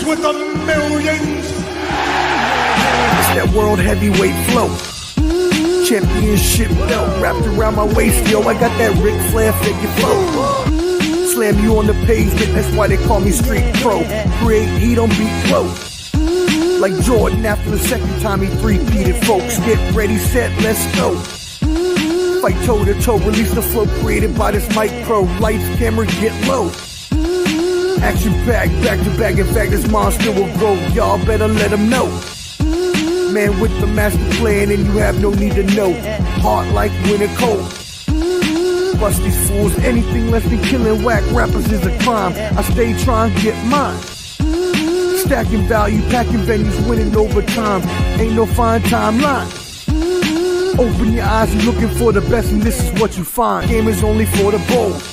with the millions. It's that world heavyweight flow. Championship belt wrapped around my waist, yo. I got that Ric Flair figure flow. Slam you on the pavement, that's why they call me Street Pro. Create heat on beat flow. Like Jordan after the second time he three-peated, folks. Get ready, set, let's go. Fight toe to toe, release the flow created by this mic pro. Lights, camera, get low. Action packed, back to back. In fact, this monster will grow. Y'all better let him know. Man with the master plan, and you have no need to know. Hard like winter cold. Bust these fools, anything less than killing whack rappers is a crime. I stay trying to get mine. Stacking value, packing venues, winning over time. Ain't no fine timeline. Open your eyes, you're looking for the best, and this is what you find. Game is only for the bold.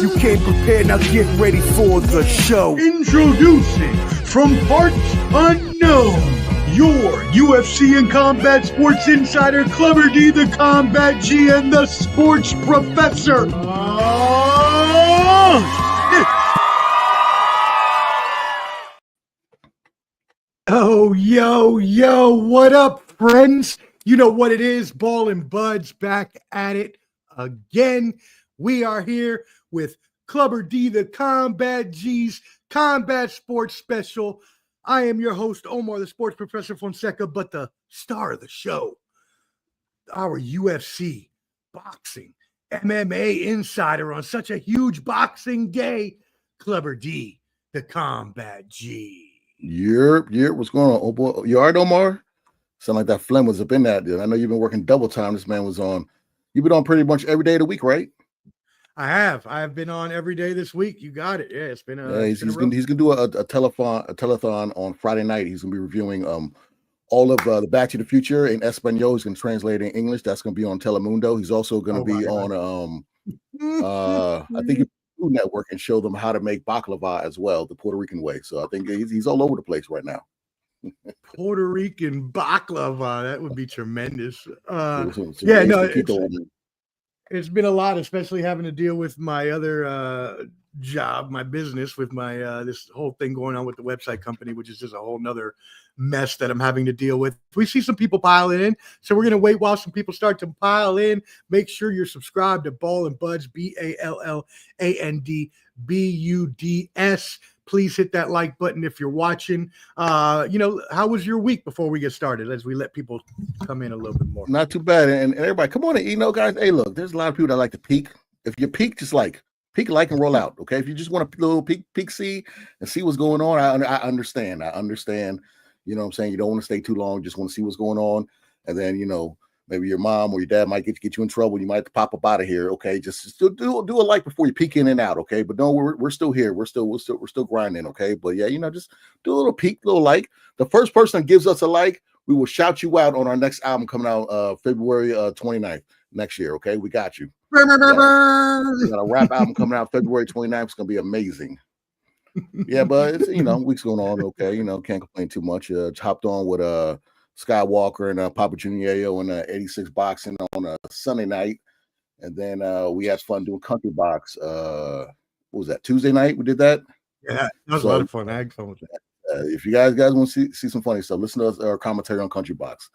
You came prepared, now get ready for the show. Introducing from parts unknown, your UFC and combat sports insider, Clubber D, the Combat G, and the Sports Professor. Oh, yo, what up, friends? You know what it is, Ball and Buds back at it again. We are here with Clubber D, the Combat G's Combat Sports Special. I am your host, Omar, the Sports Professor Fonseca, but the star of the show, our UFC, boxing, MMA insider on such a huge boxing day, Clubber D, the Combat G. What's going on? Oh boy, you all right, Omar? Sound like that phlegm was up in that. I know you've been working double time. This man was on. You've been on pretty much every day of the week, right? I have been on every day this week. You got it. Yeah, it's been he's gonna do a telethon on Friday night. He's gonna be reviewing all of the Back to the Future in Espanol. He's gonna translate it in English. That's gonna be on Telemundo. He's also gonna be on I think Food Network and show them how to make baklava as well, the Puerto Rican way. So I think he's all over the place right now. Puerto Rican baklava, that would be tremendous. It's been a lot, especially having to deal with my other job, my business, with my this whole thing going on with the website company, which is just a whole nother mess that I'm having to deal with. We see some people piling in, so we're gonna wait while some people start to pile in. Make sure you're subscribed to Ball and Buds, BALLANDBUDS. Please hit that like button if you're watching. How was your week before we get started, as we let people come in a little bit more? Not too bad. And everybody, come on in, guys. Hey, look, there's a lot of people that like to peek. If you peek, just peek, like, and roll out. Okay. If you just want a little peek, see, and see what's going on, I understand. You know what I'm saying? You don't want to stay too long. Just want to see what's going on. And then, maybe your mom or your dad might get you in trouble. You might have to pop up out of here. Okay, just do a like before you peek in and out. Okay, but no, we're still here. We're still grinding. Okay, but yeah, just do a little peek, little like. The first person that gives us a like, we will shout you out on our next album coming out February 29th next year. Okay, we got you. We got a rap album coming out February 29th. It's gonna be amazing. Yeah, but it's week's going on. Okay, can't complain too much. Hopped on with Skywalker and Papa Junior and 86 boxing on a Sunday night, and then we had fun doing country box. What was that, Tuesday night? We did that. Yeah, that was a lot of fun. I had fun with that. If you guys want to see some funny stuff, listen to our commentary on country box.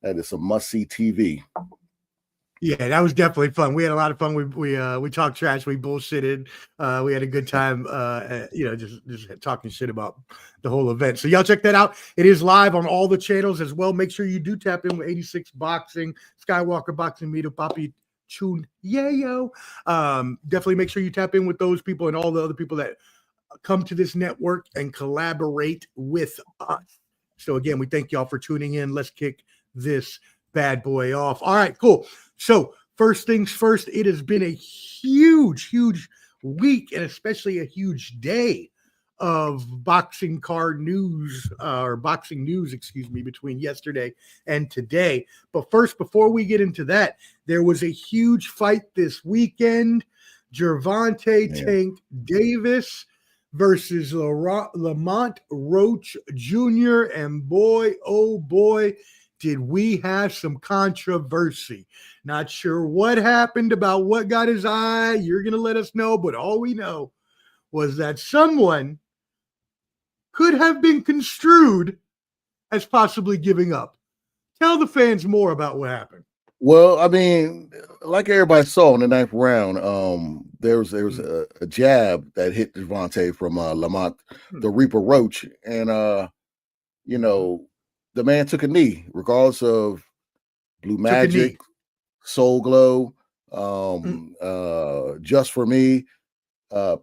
That is some must-see TV. Yeah, that was definitely fun. We had a lot of fun. We talked trash. We bullshitted. We had a good time. Just talking shit about the whole event. So y'all check that out. It is live on all the channels as well. Make sure you do tap in with 86 Boxing, Skywalker Boxing, Meet Papi Chun Yayo. Definitely make sure you tap in with those people and all the other people that come to this network and collaborate with us. So again, we thank y'all for tuning in. Let's kick this bad boy off. All right, cool. So first things first, it has been a huge week, and especially a huge day of boxing news, between yesterday and today. But first, before we get into that, there was a huge fight this weekend. Gervonta Tank Davis versus Lamont Roach Jr. And boy, oh boy, did we have some controversy. Not sure what happened, about what got his eye. You're going to let us know. But all we know was that someone could have been construed as possibly giving up. Tell the fans more about what happened. Well, I mean, like everybody saw in the 9th round, there was a jab that hit Devontae from Lamont the Reaper Roach, and you know, the man took a knee, regardless of Blue Magic, Soul Glow, Just for Me,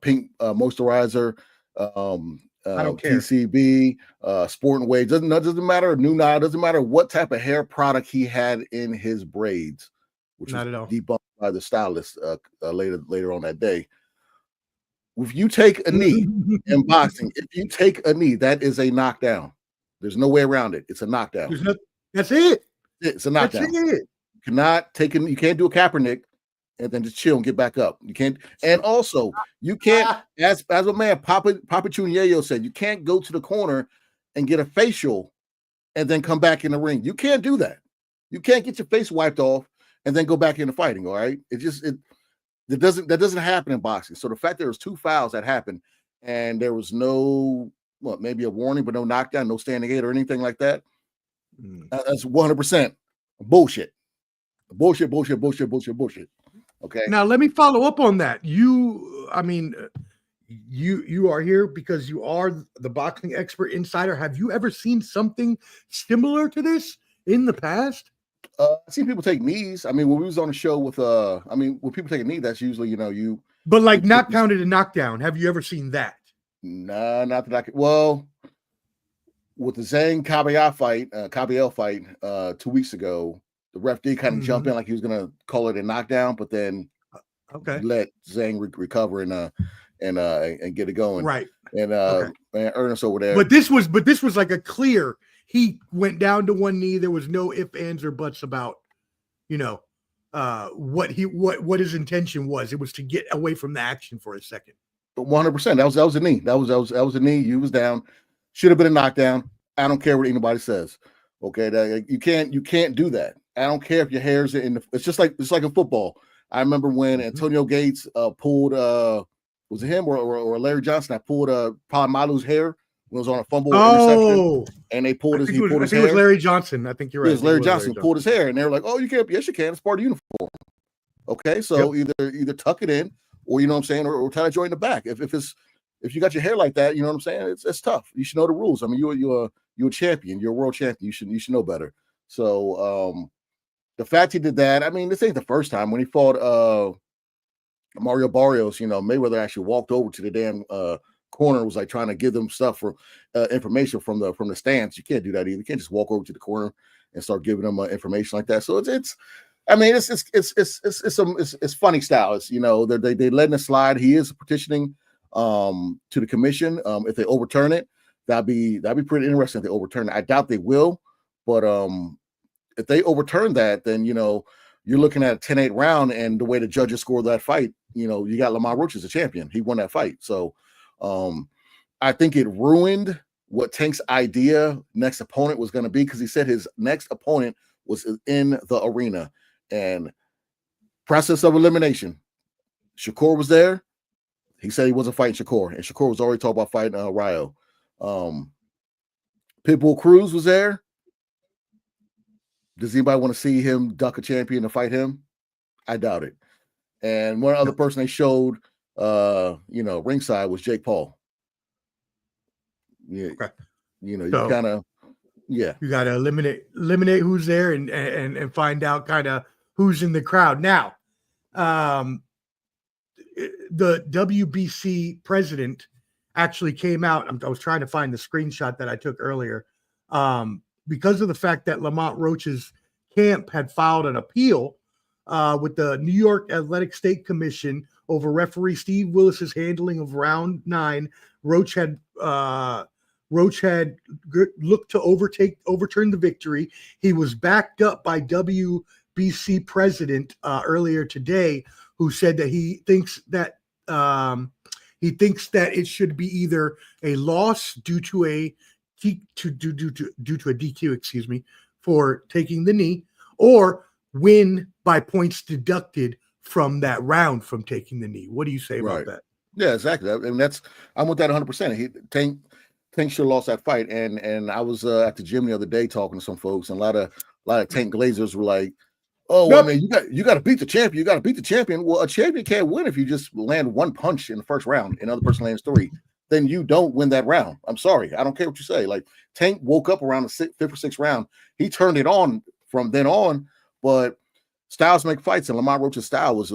Pink Moisturizer, I don't care. TCB, Sport and Wave. Doesn't matter. New Now doesn't matter what type of hair product he had in his braids, which Not was at all. debunked by the stylist later on that day. If you take a knee in boxing, if you take a knee, that is a knockdown. There's no way around it. It's a knockdown. That's it. It's a knockdown. That's it. You cannot take you can't do a Kaepernick and then just chill and get back up. You can't, and also you can't, as a man, Papa Chunyeyo said, you can't go to the corner and get a facial and then come back in the ring. You can't do that. You can't get your face wiped off and then go back into fighting. All right. That doesn't happen in boxing. So the fact there was 2 fouls that happened and there was no, maybe a warning, but no knockdown, no standing eight or anything like that. That's 100% bullshit. Bullshit. Okay. Now let me follow up on that. You are here because you are the boxing expert insider. Have you ever seen something similar to this in the past? I've seen people take knees. I mean, when we was on the show with when people take a knee, that's usually, But like not counted a knockdown. Have you ever seen that? Nah, not that I could. Well, with the Zhang Kabayel fight 2 weeks ago, the ref did kind of jump in like he was gonna call it a knockdown, but then let Zhang recover and get it going. Right. And and Ernest over there. But this was like a clear. He went down to one knee. There was no ifs, ands, or buts about, what his intention was. It was to get away from the action for a second. 100%. That was a knee. That was a knee. You was down. Should have been a knockdown. I don't care what anybody says. Okay, you can't do that. I don't care if your hair's in the. It's just like in football. I remember when Antonio Gates pulled was it him or Larry Johnson? I pulled Palomalu's hair when it was on a fumble interception, and they pulled his. I think it was Larry Johnson. I think you're right. It was Larry Johnson pulled his hair, and they were like, "Oh, you can't." Yes, you can. It's part of the uniform. Okay, so either tuck it in, or you know what I'm saying, or tie a joint in the back. If you got your hair like that, you know what I'm saying. It's tough. You should know the rules. I mean, you're a champion. You're a world champion. You should know better. So the fact he did that, I mean, this ain't the first time. When he fought Mario Barrios, Mayweather actually walked over to the damn corner, was like trying to give them stuff for information from the stands. You can't do that either. You can't just walk over to the corner and start giving them information like that. So it's funny style. It's they letting it slide. He is petitioning to the commission. If they overturn it, that'd be pretty interesting if they overturn it. I doubt they will, but if they overturn that, then you're looking at a 10-8 round, and the way the judges scored that fight, you got Lamont Roach as a champion. He won that fight. So I think it ruined what Tank's next opponent was going to be, because he said his next opponent was in the arena. And process of elimination, Shakur was there. He said he wasn't fighting Shakur, and Shakur was already talking about fighting Ryo. Pitbull Cruz was there. Does anybody want to see him duck a champion to fight him? I doubt it. And one other person they showed, ringside was Jake Paul. Yeah, okay. You kind of, you got to eliminate who's there and find out kind of who's in the crowd. Now, the WBC president actually came out. I was trying to find the screenshot that I took earlier. Because of the fact that Lamont Roach's camp had filed an appeal with the New York Athletic State Commission over referee Steve Willis's handling of round 9, Roach had looked to overturn the victory. He was backed up by WBC president earlier today, who said that he thinks that it should be either a loss due to a DQ, for taking the knee, or win by points deducted from that round from taking the knee. What do you say about that? Yeah, exactly. I mean, I'm with that 100%. Tank should have lost that fight. And I was at the gym the other day talking to some folks, and a lot of Tank Glazers were like, "Oh, well, man, you got to beat the champion. You got to beat the champion." Well, a champion can't win if you just land one punch in the first round, and another person lands 3. Then you don't win that round. I'm sorry. I don't care what you say. Like, Tank woke up around the 5th or 6th round. He turned it on from then on, but styles make fights, and Lamont Roach's style was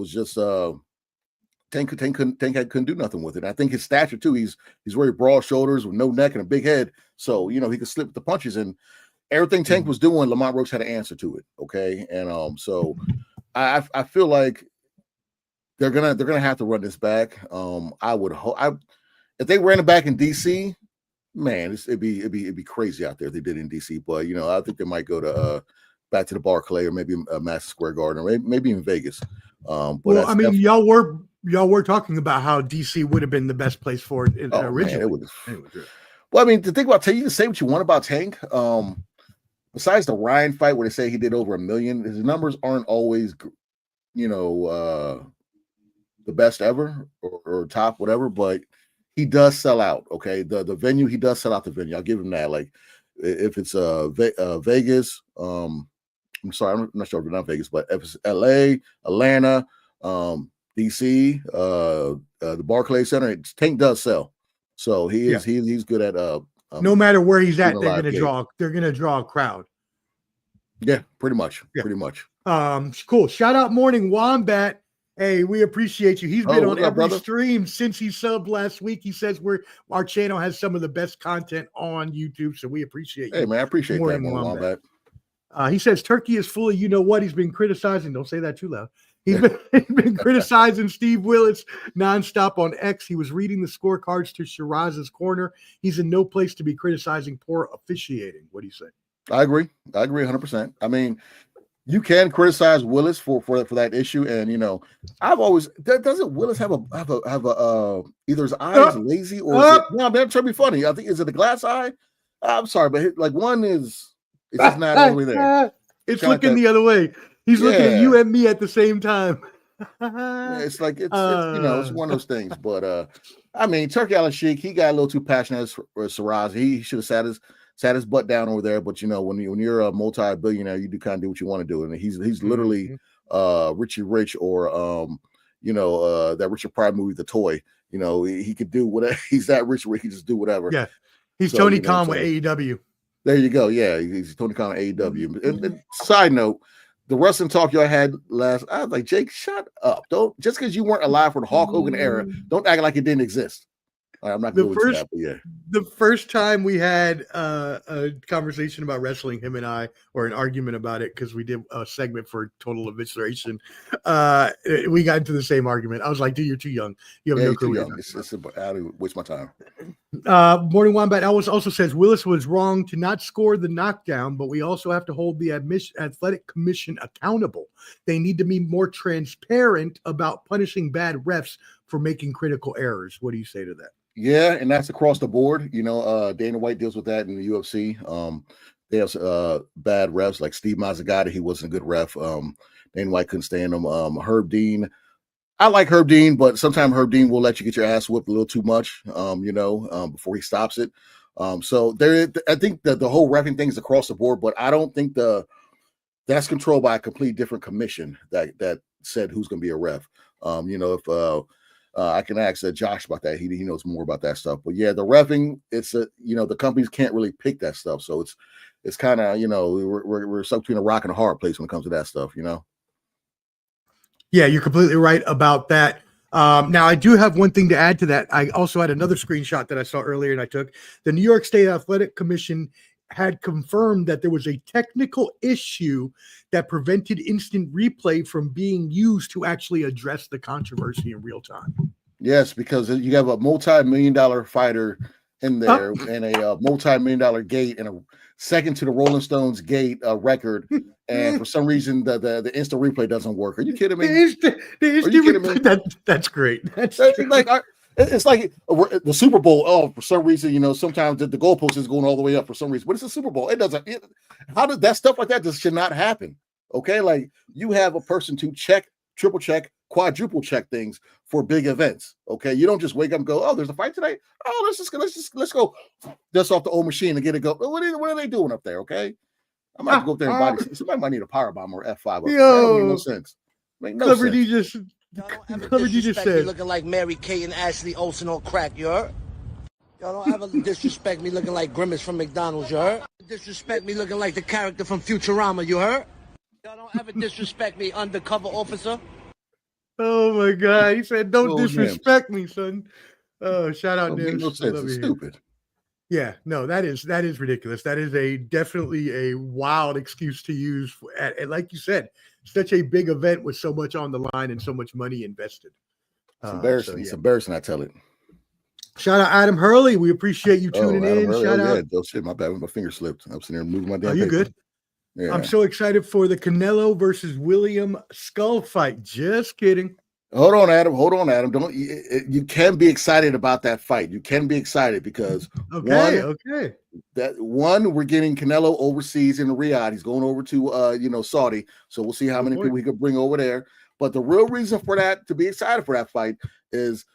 just Tank couldn't do nothing with it. I think his stature too. He's very broad shoulders with no neck and a big head, so he could slip the punches, and everything Tank was doing, Lamont Roach had an answer to it. Okay, and so I feel like they're gonna have to run this back. I would hope if they ran it back in DC, man, it'd be crazy out there if they did it in DC. But I think they might go to back to the Barclay or maybe Madison Square Garden or maybe even Vegas. But well, I mean, y'all were talking about how DC would have been the best place for it originally. Well, I mean, the thing about Tank, you can say what you want about Tank. Besides the Ryan fight where they say he did over $1 million, his numbers aren't always, the best ever or top, whatever, but he does sell out. Okay. The venue, he does sell out the venue. I'll give him that. Like if it's Vegas, I'm sorry, I'm not sure if it's not Vegas, but if it's LA, Atlanta, DC, the Barclays Center, Tank does sell. So he's good at no matter where he's at, they're gonna draw a crowd. Yeah, pretty much. Yeah. Pretty much. Cool. Shout out Morning Wombat. Hey, we appreciate you. He's been on every stream since he subbed last week. He says our channel has some of the best content on YouTube, so we appreciate you. Hey man, I appreciate that, Morning Wombat. He says Turkey is full of what he's been criticizing. Don't say that too loud. He's been criticizing Steve Willis nonstop on X. He was reading the scorecards to Shiraz's corner. He's in no place to be criticizing poor officiating. What do you say? I agree 100%. I mean, you can criticize Willis for that issue, and I've always doesn't Willis have a either his eye is lazy or I'm trying to be funny. I think is it a glass eye? I'm sorry, but like one is just not all the way there. It's looking the other way. He's looking at you and me at the same time. It's like it's one of those things. But I mean, Turkey Al-Sheikh, he got a little too passionate for Shiraz. He should have sat his butt down over there. But when you're a multi-billionaire, you do kind of do what you want to do. And he's literally Richie Rich or that Richard Pryor movie, The Toy. He could do whatever. He's that rich where he can just do whatever. Yeah, he's Tony Khan with AEW. There you go. Yeah, he's Tony Khan with AEW. And side note, the wrestling talk y'all had last, I was like, Jake, shut up. Don't just because you weren't alive for the Hulk Hogan era, don't act like it didn't exist. All right, I'm not going to go into that, but yeah. The first time we had a conversation about wrestling, him and I, or an argument about it, because we did a segment for Total Evisceration, we got into the same argument. I was like, dude, you're too young. You have no clue. I don't waste my time. Morning Wombat also says Willis was wrong to not score the knockdown, but we also have to hold the athletic commission accountable. They need to be more transparent about punishing bad refs for making critical errors. What do you say to that? Yeah, and that's across the board. Dana White deals with that in the UFC. They have bad refs like Steve Mazzagatti. He wasn't a good ref. Dana White couldn't stand him. Herb Dean. I like Herb Dean, but sometimes Herb Dean will let you get your ass whipped a little too much, before he stops it. So I think that the whole reffing thing is across the board, but I don't think that's controlled by a completely different commission that said who's going to be a ref. If I can ask Josh about that, he knows more about that stuff. But yeah, the reffing, it's the companies can't really pick that stuff, so it's kind of we're stuck between a rock and a hard place when it comes to that stuff. Yeah, you're completely right about that. Now, I do have one thing to add to that. I also had another screenshot that I saw earlier, and I took. The New York State Athletic Commission had confirmed that there was a technical issue that prevented instant replay from being used to actually address the controversy in real time. Yes, because you have a multi-million-dollar fighter in there and a multi-million-dollar gate and a second to the Rolling Stones gate record, and for some reason the instant replay doesn't work. Are you kidding me? The instant replay, that's great. That's like it's like the Super Bowl. Oh, for some reason, sometimes the goalpost is going all the way up for some reason, but it's a Super Bowl. It doesn't. How did that stuff like that just should not happen? Okay, like you have a person to check, triple check, quadruple check things for big events. Okay, you don't just wake up and go, oh, there's a fight today. Oh, let's go dust off the old machine and get it go. What are they doing up there? Okay, I might have to go up there and body. Somebody might need a power bomb or F5 up there. That don't make no sense. Make no Clever sense. D just Clever D just said looking like Mary Kate and Ashley Olsen on crack. You heard? Y'all don't ever disrespect me looking like Grimace from McDonald's. You heard? Disrespect me looking like the character from Futurama. You heard? Y'all don't ever disrespect me, undercover officer. Oh my God! He said, "Don't disrespect me, son." Oh, shout out, Nims. No sense. It's stupid. Yeah, no, that is ridiculous. That is definitely a wild excuse to use. And like you said, such a big event with so much on the line and so much money invested. It's embarrassing. It's embarrassing. I tell it. Shout out Adam Hurley. We appreciate you tuning in. Hurley. Shout out. Oh shit, my bad. My finger slipped. I'm sitting there moving my damn. Oh, you paper. good? Yeah. I'm so excited for the Canelo versus William Skull fight. Just kidding. Hold on, Adam. Don't you can be excited about that fight. You can be excited because okay. We're getting Canelo overseas in Riyadh. He's going over to Saudi. So we'll see how many people he could bring over there. But the real reason for that, to be excited for that fight, is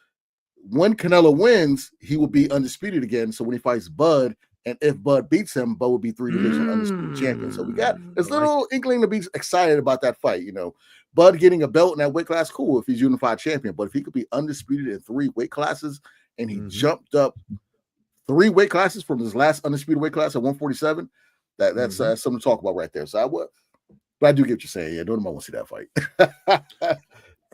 when Canelo wins, he will be undisputed again. So when he fights Bud, and if Bud beats him, Bud will be 3-division undisputed champion. So we got this little inkling to be excited about that fight. Bud getting a belt in that weight class, cool if he's unified champion. But if he could be undisputed in 3 weight classes and he jumped up 3 weight classes from his last undisputed weight class at 147, that's something to talk about right there. So but I do get what you're saying. Yeah, don't want to see that fight.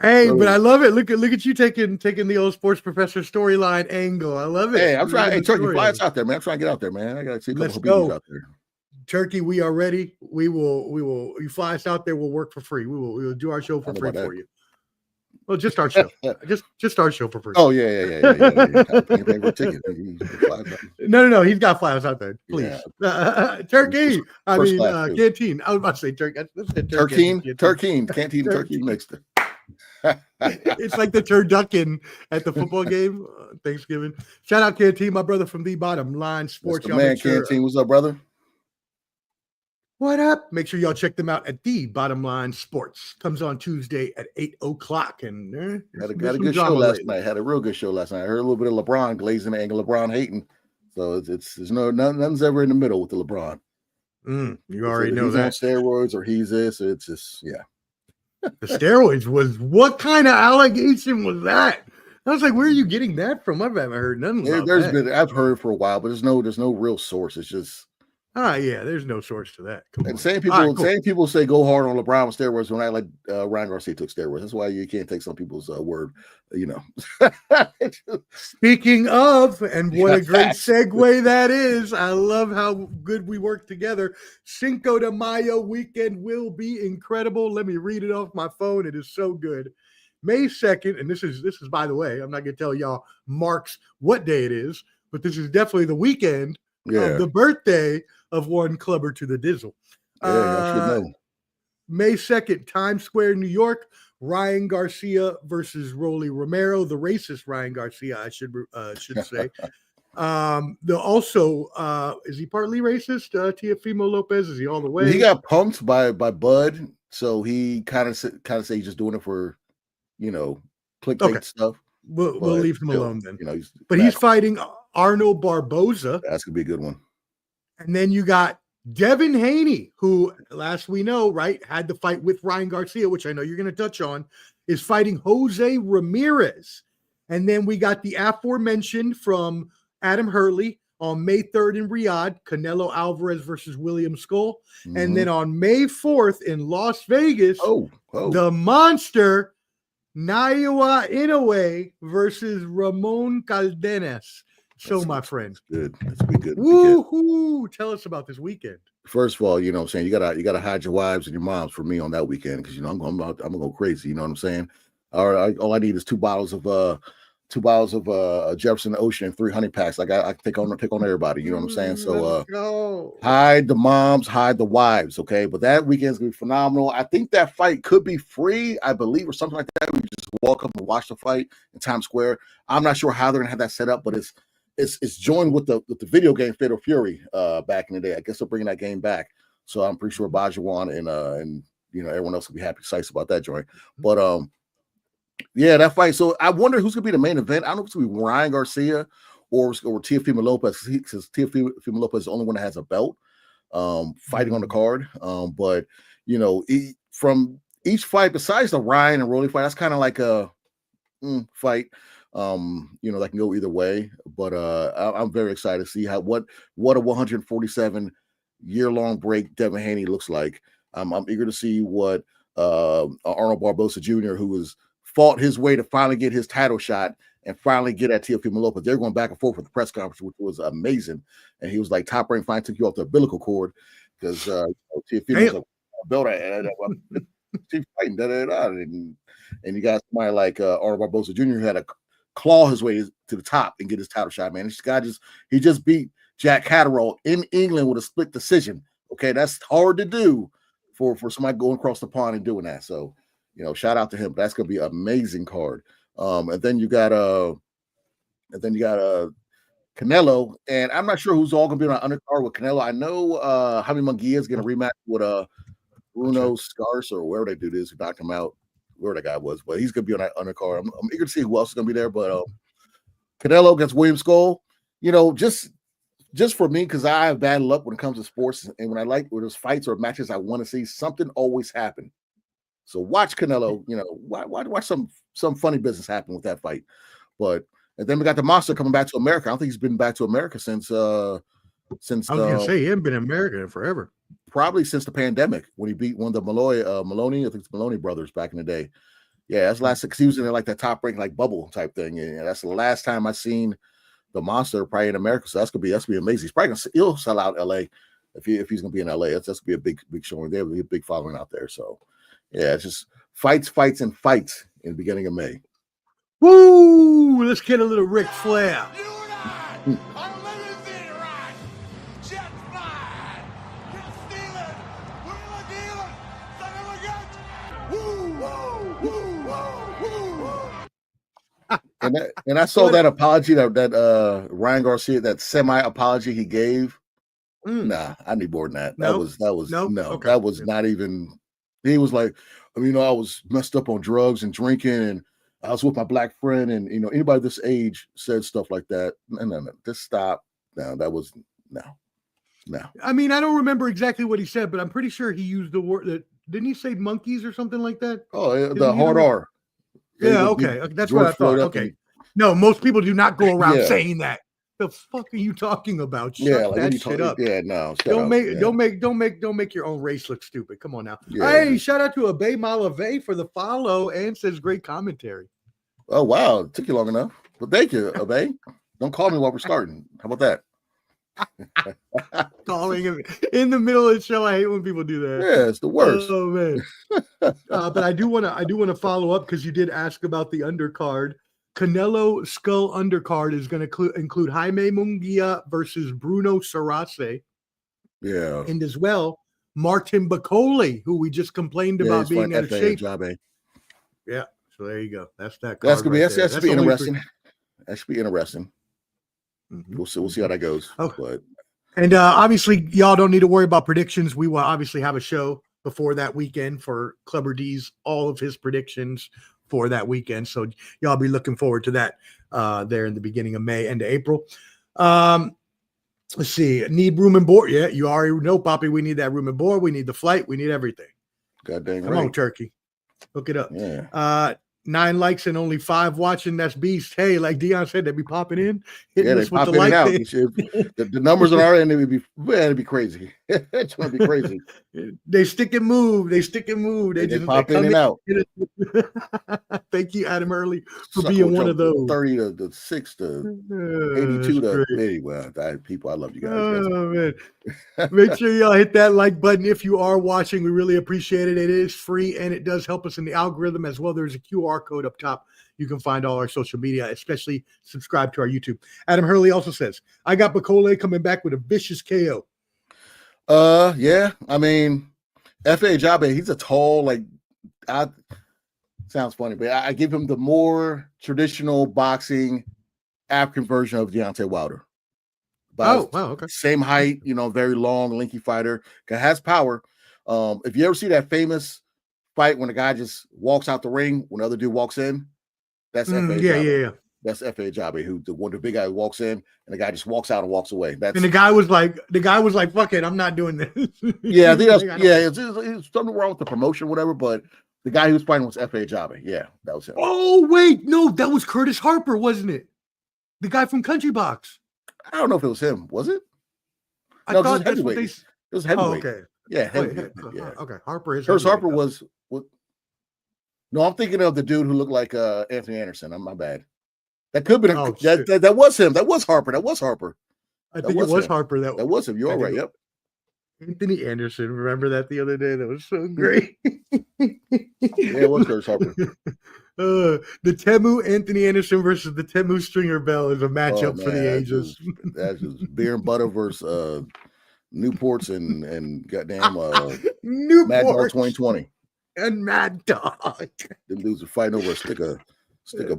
Hey, but I love it. Look at you taking the old sports professor storyline angle. I love it. Hey, I'm trying. Hey, Turkey, fly us out there, man. I'm trying to get out there, man. I got to see a couple of people out there. Turkey, we are ready. We will. You fly us out there. We'll work for free. We will do our show for free for you. Well, just our show. just our show for free. Oh yeah. No. He's got fly us out there, please. Yeah. Turkey. Canteen. I was about to say turkey. Turkey. Canteen mixed. It's like the turducken at the football game, Thanksgiving. Shout out Canteen, my brother from the Bottom Line Sports. Man, Canteen, what's up, brother? What up? Make sure y'all check them out at the Bottom Line Sports. Comes on Tuesday at 8:00. And had a good show last night. Had a real good show last night. I heard a little bit of LeBron glazing the angle, LeBron hating. So there's nothing's ever in the middle with the LeBron. You already know that. On steroids or he's this. It's just The steroids was what kind of allegation was that? I was like, where are you getting that from? I haven't heard nothing about that. I've heard for a while, but there's no real source. It's just there's no source to that. Same people say go hard on LeBron with steroids when I like Ryan Garcia took steroids. That's why you can't take some people's word. Speaking of, and what a great segue that is. I love how good we work together. Cinco de Mayo weekend will be incredible. Let me read it off my phone. It is so good. May 2nd, and this is by the way, I'm not gonna tell y'all marks what day it is, but this is definitely the weekend of the birthday of one clubber to the Dizzle. I should know. May 2nd, Times Square, New York. Ryan Garcia versus Rolly Romero, the racist Ryan Garcia, I should say. Is he partly racist? Teofimo Lopez, is he all the way? He got pumped by Bud, so he kind of say he's just doing it for clickbait stuff. We'll leave him alone then. He's fighting Arnold Barboza. That's gonna be a good one. And then you got Devin Haney, who last we know, right, had the fight with Ryan Garcia, which I know you're going to touch on, is fighting Jose Ramirez. And then we got the aforementioned from Adam Hurley on May 3rd in Riyadh, Canelo Alvarez versus William Skull. Mm-hmm. And then on May 4th in Las Vegas, the monster Naiwa Inoue versus Ramon Caldenas. My friend. Good. That's be good. Woohoo! Tell us about this weekend. First of all, you know what I'm saying, you gotta hide your wives and your moms for me on that weekend because I'm gonna go crazy. You know what I'm saying? All I need is 2 bottles of Jefferson Ocean and 3 honey packs. I can pick on everybody. You know what I'm saying? So hide the moms, hide the wives. Okay, but that weekend's gonna be phenomenal. I think that fight could be free, I believe, or something like that. We just walk up and watch the fight in Times Square. I'm not sure how they're gonna have that set up, but it's joined with the video game Fatal Fury back in the day. I guess they're bringing that game back, so I'm pretty sure Bajuwan and everyone else will be happy, excited about that joint. But Yeah, that fight. So I wonder who's gonna be the main event. I don't know if it's gonna be Ryan Garcia or Teofimo Lopez, because Teofimo Lopez is the only one that has a belt fighting on the card. But from each fight, besides the Ryan and Rolly fight, that's kind of like a fight. That can go either way. But I'm very excited to see what a 147 year-long break Devin Haney looks like. I'm eager to see what Arnold Barbosa Jr., who has fought his way to finally get his title shot and finally get at Teofimo Lopez. They're going back and forth with the press conference, which was amazing. And he was like, Top Rank finally took you off the umbilical cord because Teofimo's like, belt keep fighting, and you got somebody like Arnold Barbosa Jr. who had to claw his way to the top and get his title shot. Man, this guy he just beat Jack Catterall in England with a split decision. Okay, that's hard to do for somebody going across the pond and doing that. So, shout out to him. That's gonna be an amazing card. And then you got Canelo, and I'm not sure who's all gonna be on an undercard with Canelo. I know Jaime Munguia is gonna rematch with Bruno Scars or wherever they do this, who knocked him out, where the guy was, but he's gonna be on that undercard. I'm eager to see who else is gonna be there. But Canelo against William Skull, just for me, because I have bad luck when it comes to sports, and when there's fights or matches I want to see, something always happen. So watch Canelo, watch some funny business happen with that fight. And then we got the Monster coming back to America. I don't think he's been back to America since I was gonna say he hasn't been in America in forever. Probably since the pandemic when he beat one of the Maloney, I think it's Maloney brothers back in the day. Yeah, that's last, because he was in there like that Top Rank like bubble type thing. And that's the last time I seen the Monster probably in America. So that's gonna be amazing. He'll sell out LA if he's gonna be in LA. That's gonna be a big showing. There'll be a big following out there. So yeah, it's just fights in the beginning of May. Woo! Let's get a little Ric Flair. And I saw that apology that Ryan Garcia, that semi apology he gave. Nah, I need more than that. That was not even. He was like, I was messed up on drugs and drinking, and I was with my black friend, and anybody this age said stuff like that. No, just stop. No, that was no. I don't remember exactly what he said, but I'm pretty sure he used the word. Didn't he say monkeys or something like that? Oh, the hard R. Yeah, okay. That's what I thought. Okay. No, most people do not go around saying that. The fuck are you talking about? Shut that shit up. Yeah, no. Don't make your own race look stupid. Come on now. Yeah. Hey, shout out to Abe Malave for the follow and says great commentary. Oh wow, it took you long enough. Well, thank you, Abe. Don't call me while we're starting. How about that? Calling him in the middle of the show. I hate when people do that. Yeah, it's the worst. Oh man. But I do want to follow up because you did ask about the undercard. Canelo Skull undercard is going to include Jaime Munguia versus Bruno Saracen. Yeah. And as well, Martin Bakole, who we just complained about being out of shape. Yeah. So there you go. That's that card. That's going to be interesting. That should be interesting. Mm-hmm. We'll see how that goes. Okay. And obviously, y'all don't need to worry about predictions. We will obviously have a show before that weekend for Clubber D's, all of his predictions for that weekend. So y'all be looking forward to that there in the beginning of May and April. Let's see. Need room and board. Yeah, you already know, Poppy. We need that room and board. We need the flight. We need everything. Goddamn right. Come on, Turkey. Hook it up. Yeah. 9 likes and only 5 watching. That's beast. Hey, like Dion said, they be popping in. Yeah, they pop in and out. The numbers on our end, it'd be crazy. It's going to be crazy. They stick and move. They just pop in and out. Thank you, Adam Early, for being one of those. 30 to 6 to 82 to anyway. People, I love you guys. Oh, man. Make sure y'all hit that like button if you are watching. We really appreciate it. It is free and it does help us in the algorithm as well. There's a QR code up top. You can find all our social media, especially subscribe to our YouTube. Adam Hurley also says, I got Bakole coming back with a vicious KO. Yeah. F.A. Jabe, he's a tall, sounds funny, but I give him the more traditional boxing African version of Deontay Wilder. Okay. Same height, very long, lanky fighter. Has power. If you ever see that famous fight when the guy just walks out the ring when the other dude walks in? That's F.A. Yeah. That's F.A. Jabe, who the big guy who walks in and the guy just walks out and walks away. And the guy was like, fuck it, I'm not doing this. Yeah, I think it's something wrong with the promotion, whatever. But the guy who was fighting was F.A. Jabe. Yeah, that was him. Oh wait, no, that was Curtis Harper, wasn't it? The guy from Country Box. I don't know if it was him. Was it? I thought that's what they. It was heavyweight. Oh, okay. Yeah, heavyweight. Yeah. Okay, Harper is. Curtis Harper was. No, I'm thinking of the dude who looked like Anthony Anderson. I'm my bad. That could be that was him. That was Harper. I think it was Harper. That was him. You're right. Yep. Anthony Anderson. Remember that the other day? That was so great. Yeah, it was Curtis Harper. The Temu Anthony Anderson versus the Temu Stringer Bell is a matchup for the ages. That's just beer and butter versus Newports and goddamn Newport Mad Dog 2020 and Mad Dog. Them dudes are fighting over a stick of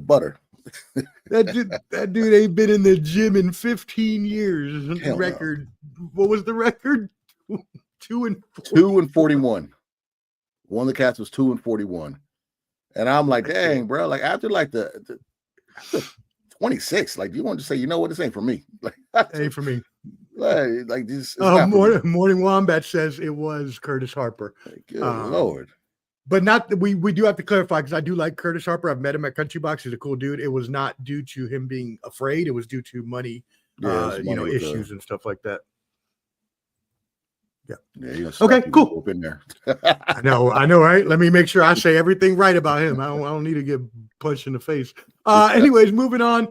butter. That dude ain't been in the gym in 15 years. Hell record. No. What was the record? 2-41. One of the cats was 2-41. And I'm like, dang, bro. Like after the 26, like you want to say, you know what, this ain't for me. Like ain't for me. Like this. Morning Wombat says it was Curtis Harper. Good Lord. But not we do have to clarify because I do like Curtis Harper. I've met him at Country Box. He's a cool dude. It was not due to him being afraid. It was due to money, issues and stuff like that. Yeah. Okay, cool. Up in there. I know, right? Let me make sure I say everything right about him. I don't need to get punched in the face. Anyways, moving on.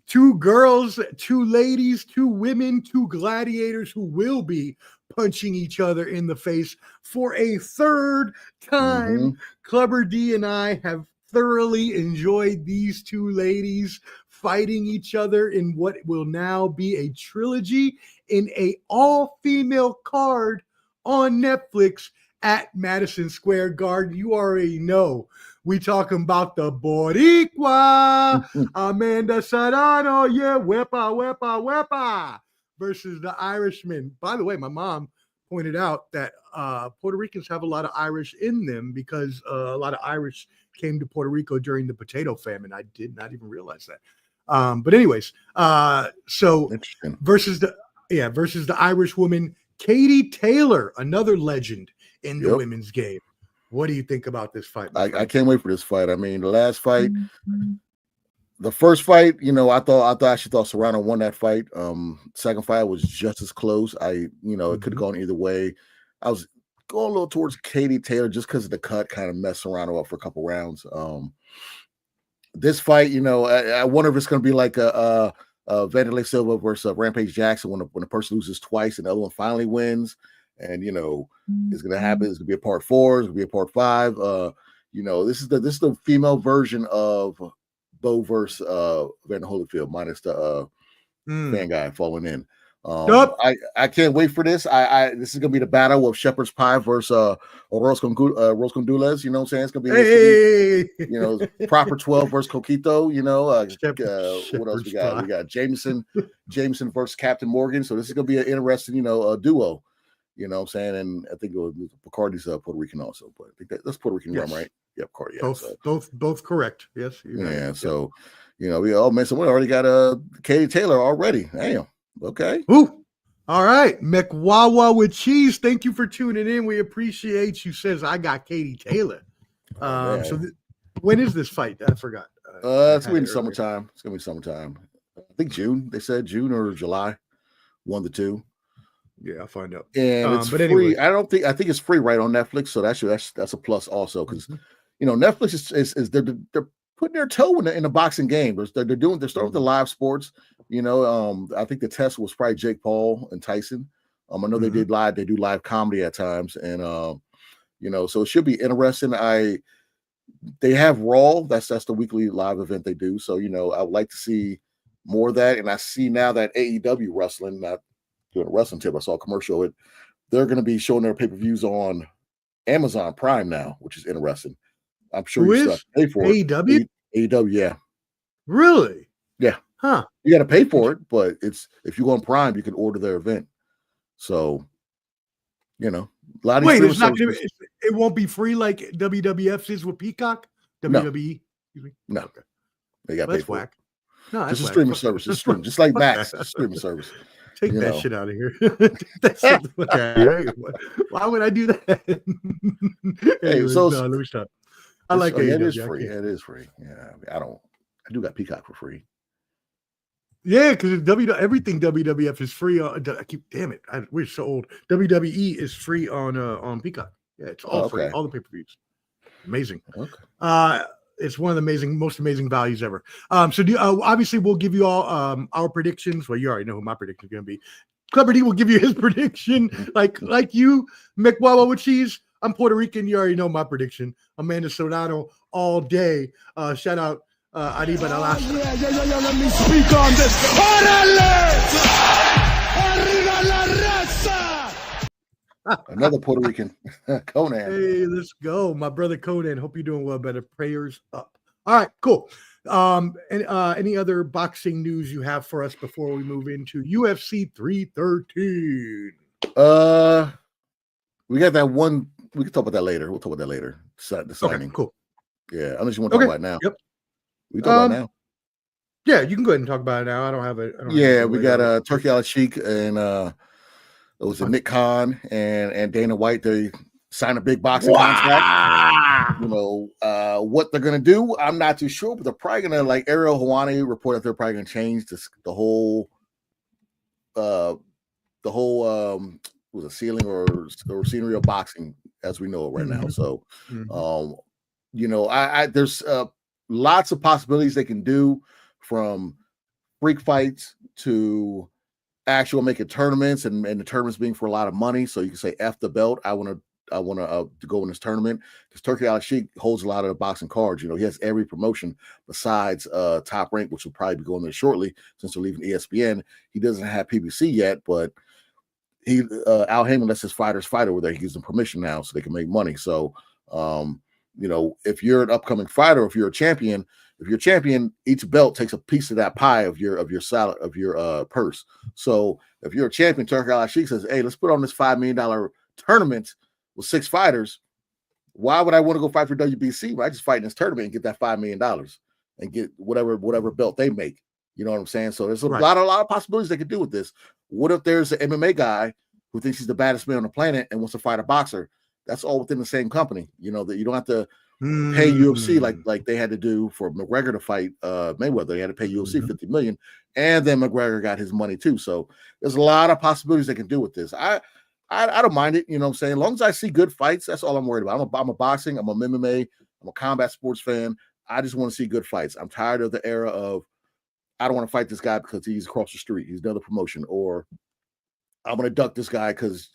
2 girls, 2 ladies, 2 women, 2 gladiators who will be punching each other in the face for a third time. Mm-hmm. Clubber D and I have thoroughly enjoyed these 2 ladies fighting each other in what will now be a trilogy in a all-female card on Netflix at Madison Square Garden. You already know. We talking about the Boricua, Amanda Serrano, wepa, versus the Irishman. By the way, my mom pointed out that Puerto Ricans have a lot of Irish in them because a lot of Irish came to Puerto Rico during the potato famine. I did not even realize that. But anyways, so versus the Irish woman, Katie Taylor, another legend in the women's game. What do you think about this fight? I can't wait for this fight. I mean, the last fight, the first fight, I actually thought Serrano won that fight. Second fight was just as close. It could have gone either way. I was going a little towards Katie Taylor just because of the cut kind of messed Serrano up for a couple rounds. This fight, I wonder if it's going to be like a Vanderlei Silva versus Rampage Jackson when a person loses twice and the other one finally wins. And it's gonna happen. It's gonna be a part 4. It's gonna be a part 5. This is the female version of Bo versus Van Holyfield minus the fan guy falling in. I can't wait for this. This is gonna be the battle of Shepherd's Pie versus Rose Condules. You know what I'm saying? It's gonna be proper 12 versus Coquito. What else we got? We got Jameson versus Captain Morgan. So this is gonna be an interesting duo. You know what I'm saying? And I think Bacardi's Puerto Rican also, but I think that's Puerto Rican rum, right? Yeah, Bacardi. Both correct. Yes. Yeah. So, someone already got Katie Taylor already. Damn. Okay. Ooh. All right. McWawa with cheese. Thank you for tuning in. We appreciate you. Says I got Katie Taylor. So when is this fight? I forgot. It's gonna be summertime. It's gonna be summertime. I think June. They said June or July. 1 of the 2. Yeah, I'll find out. And it's free. Anyways. I think it's free right on Netflix. So that's a plus also because Netflix is they're putting their toe in the boxing game. They're starting with the live sports. I think the test was probably Jake Paul and Tyson. I know they do live comedy at times, and so it should be interesting. They have Raw. That's the weekly live event they do. So I would like to see more of that. And I see now that AEW wrestling, not doing a wrestling tip, I saw a commercial. They're going to be showing their pay-per-views on Amazon Prime now, which is interesting. I'm sure you still have to pay for it. AEW? AEW, yeah. Really? Yeah. Huh. You got to pay for it, but if you go on Prime, you can order their event. So, A lot of Wait, these it's not gonna. It won't be free like WWF's is with Peacock. WWE. No, Okay. they got That's paid for whack. No, that's just a whack. streaming service. Just streaming, just like Max, streaming service. Take that shit out of here. That shit, okay. Why would I do that? Anyways, so no, let me stop. I like AEW. It is free. It is free. Yeah, I do got Peacock for free. Yeah, because everything WWF is free. Damn it, we're so old. WWE is free on Peacock. Yeah, it's all free. All the pay-per-views. Amazing. Okay. It's one of the most amazing values ever. So obviously we'll give you all our predictions. Well, you already know who my prediction is going to be. Clever D will give you his prediction, like you, McWawa with cheese. I'm Puerto Rican. You already know my prediction. Amanda Solano all day. Shout out Arriba de la. Let me speak on this. Arriba la raza. Another Puerto Rican, Conan. Hey, let's go, my brother Conan. Hope you're doing well. Better prayers up. All right, cool. And any other boxing news you have for us before we move into UFC 313? We got that one. We can talk about that later. We'll talk about that later. The signing. Okay, cool. Yeah, unless you want to talk about it now. Yep. We talk about it now. Yeah, you can go ahead and talk about it now. I don't have it. We got Turkey Al Sheik and it was Nick Khan and Dana White. They signed a big boxing contract. You know what they're gonna do. I'm not too sure, but they're probably gonna, like Ariel Helwani reported, that they're probably gonna change the whole was a ceiling or scenery of boxing as we know it right now. So, you know, there's lots of possibilities they can do, from freak fights to actual making tournaments, and the tournaments being for a lot of money. So you can say F the belt. I want to go in this tournament, because Turkey Al Sheik holds a lot of the boxing cards. You know, he has every promotion besides Top Rank, which will probably be going there shortly since they're leaving ESPN. He doesn't have PBC yet, but Al Heyman lets his fighters fight over there. He gives them permission now so they can make money. So, you know, if you're an upcoming fighter, if you're a champion, each belt takes a piece of that pie of your salad, of your purse. So if you're a champion, Turkey Al Sheik says, "Hey, let's put on this $5 million tournament with 6 fighters. Why would I want to go fight for WBC? I just fight in this tournament and get that $5 million and get whatever belt they make." You know what I'm saying? So there's a lot of possibilities they could do with this. What if there's an MMA guy who thinks he's the baddest man on the planet and wants to fight a boxer? That's all within the same company. You know, that you don't have to pay UFC like they had to do for McGregor to fight Mayweather. They had to pay UFC $50 million, and then McGregor got his money too. So there's a lot of possibilities they can do with this. I don't mind it. You know what I'm saying? As long as I see good fights, that's all I'm worried about. I'm a boxing, I'm a MMA, I'm a combat sports fan. I just want to see good fights. I'm tired of the era of, I don't want to fight this guy because he's across the street, he's another promotion, or I'm going to duck this guy because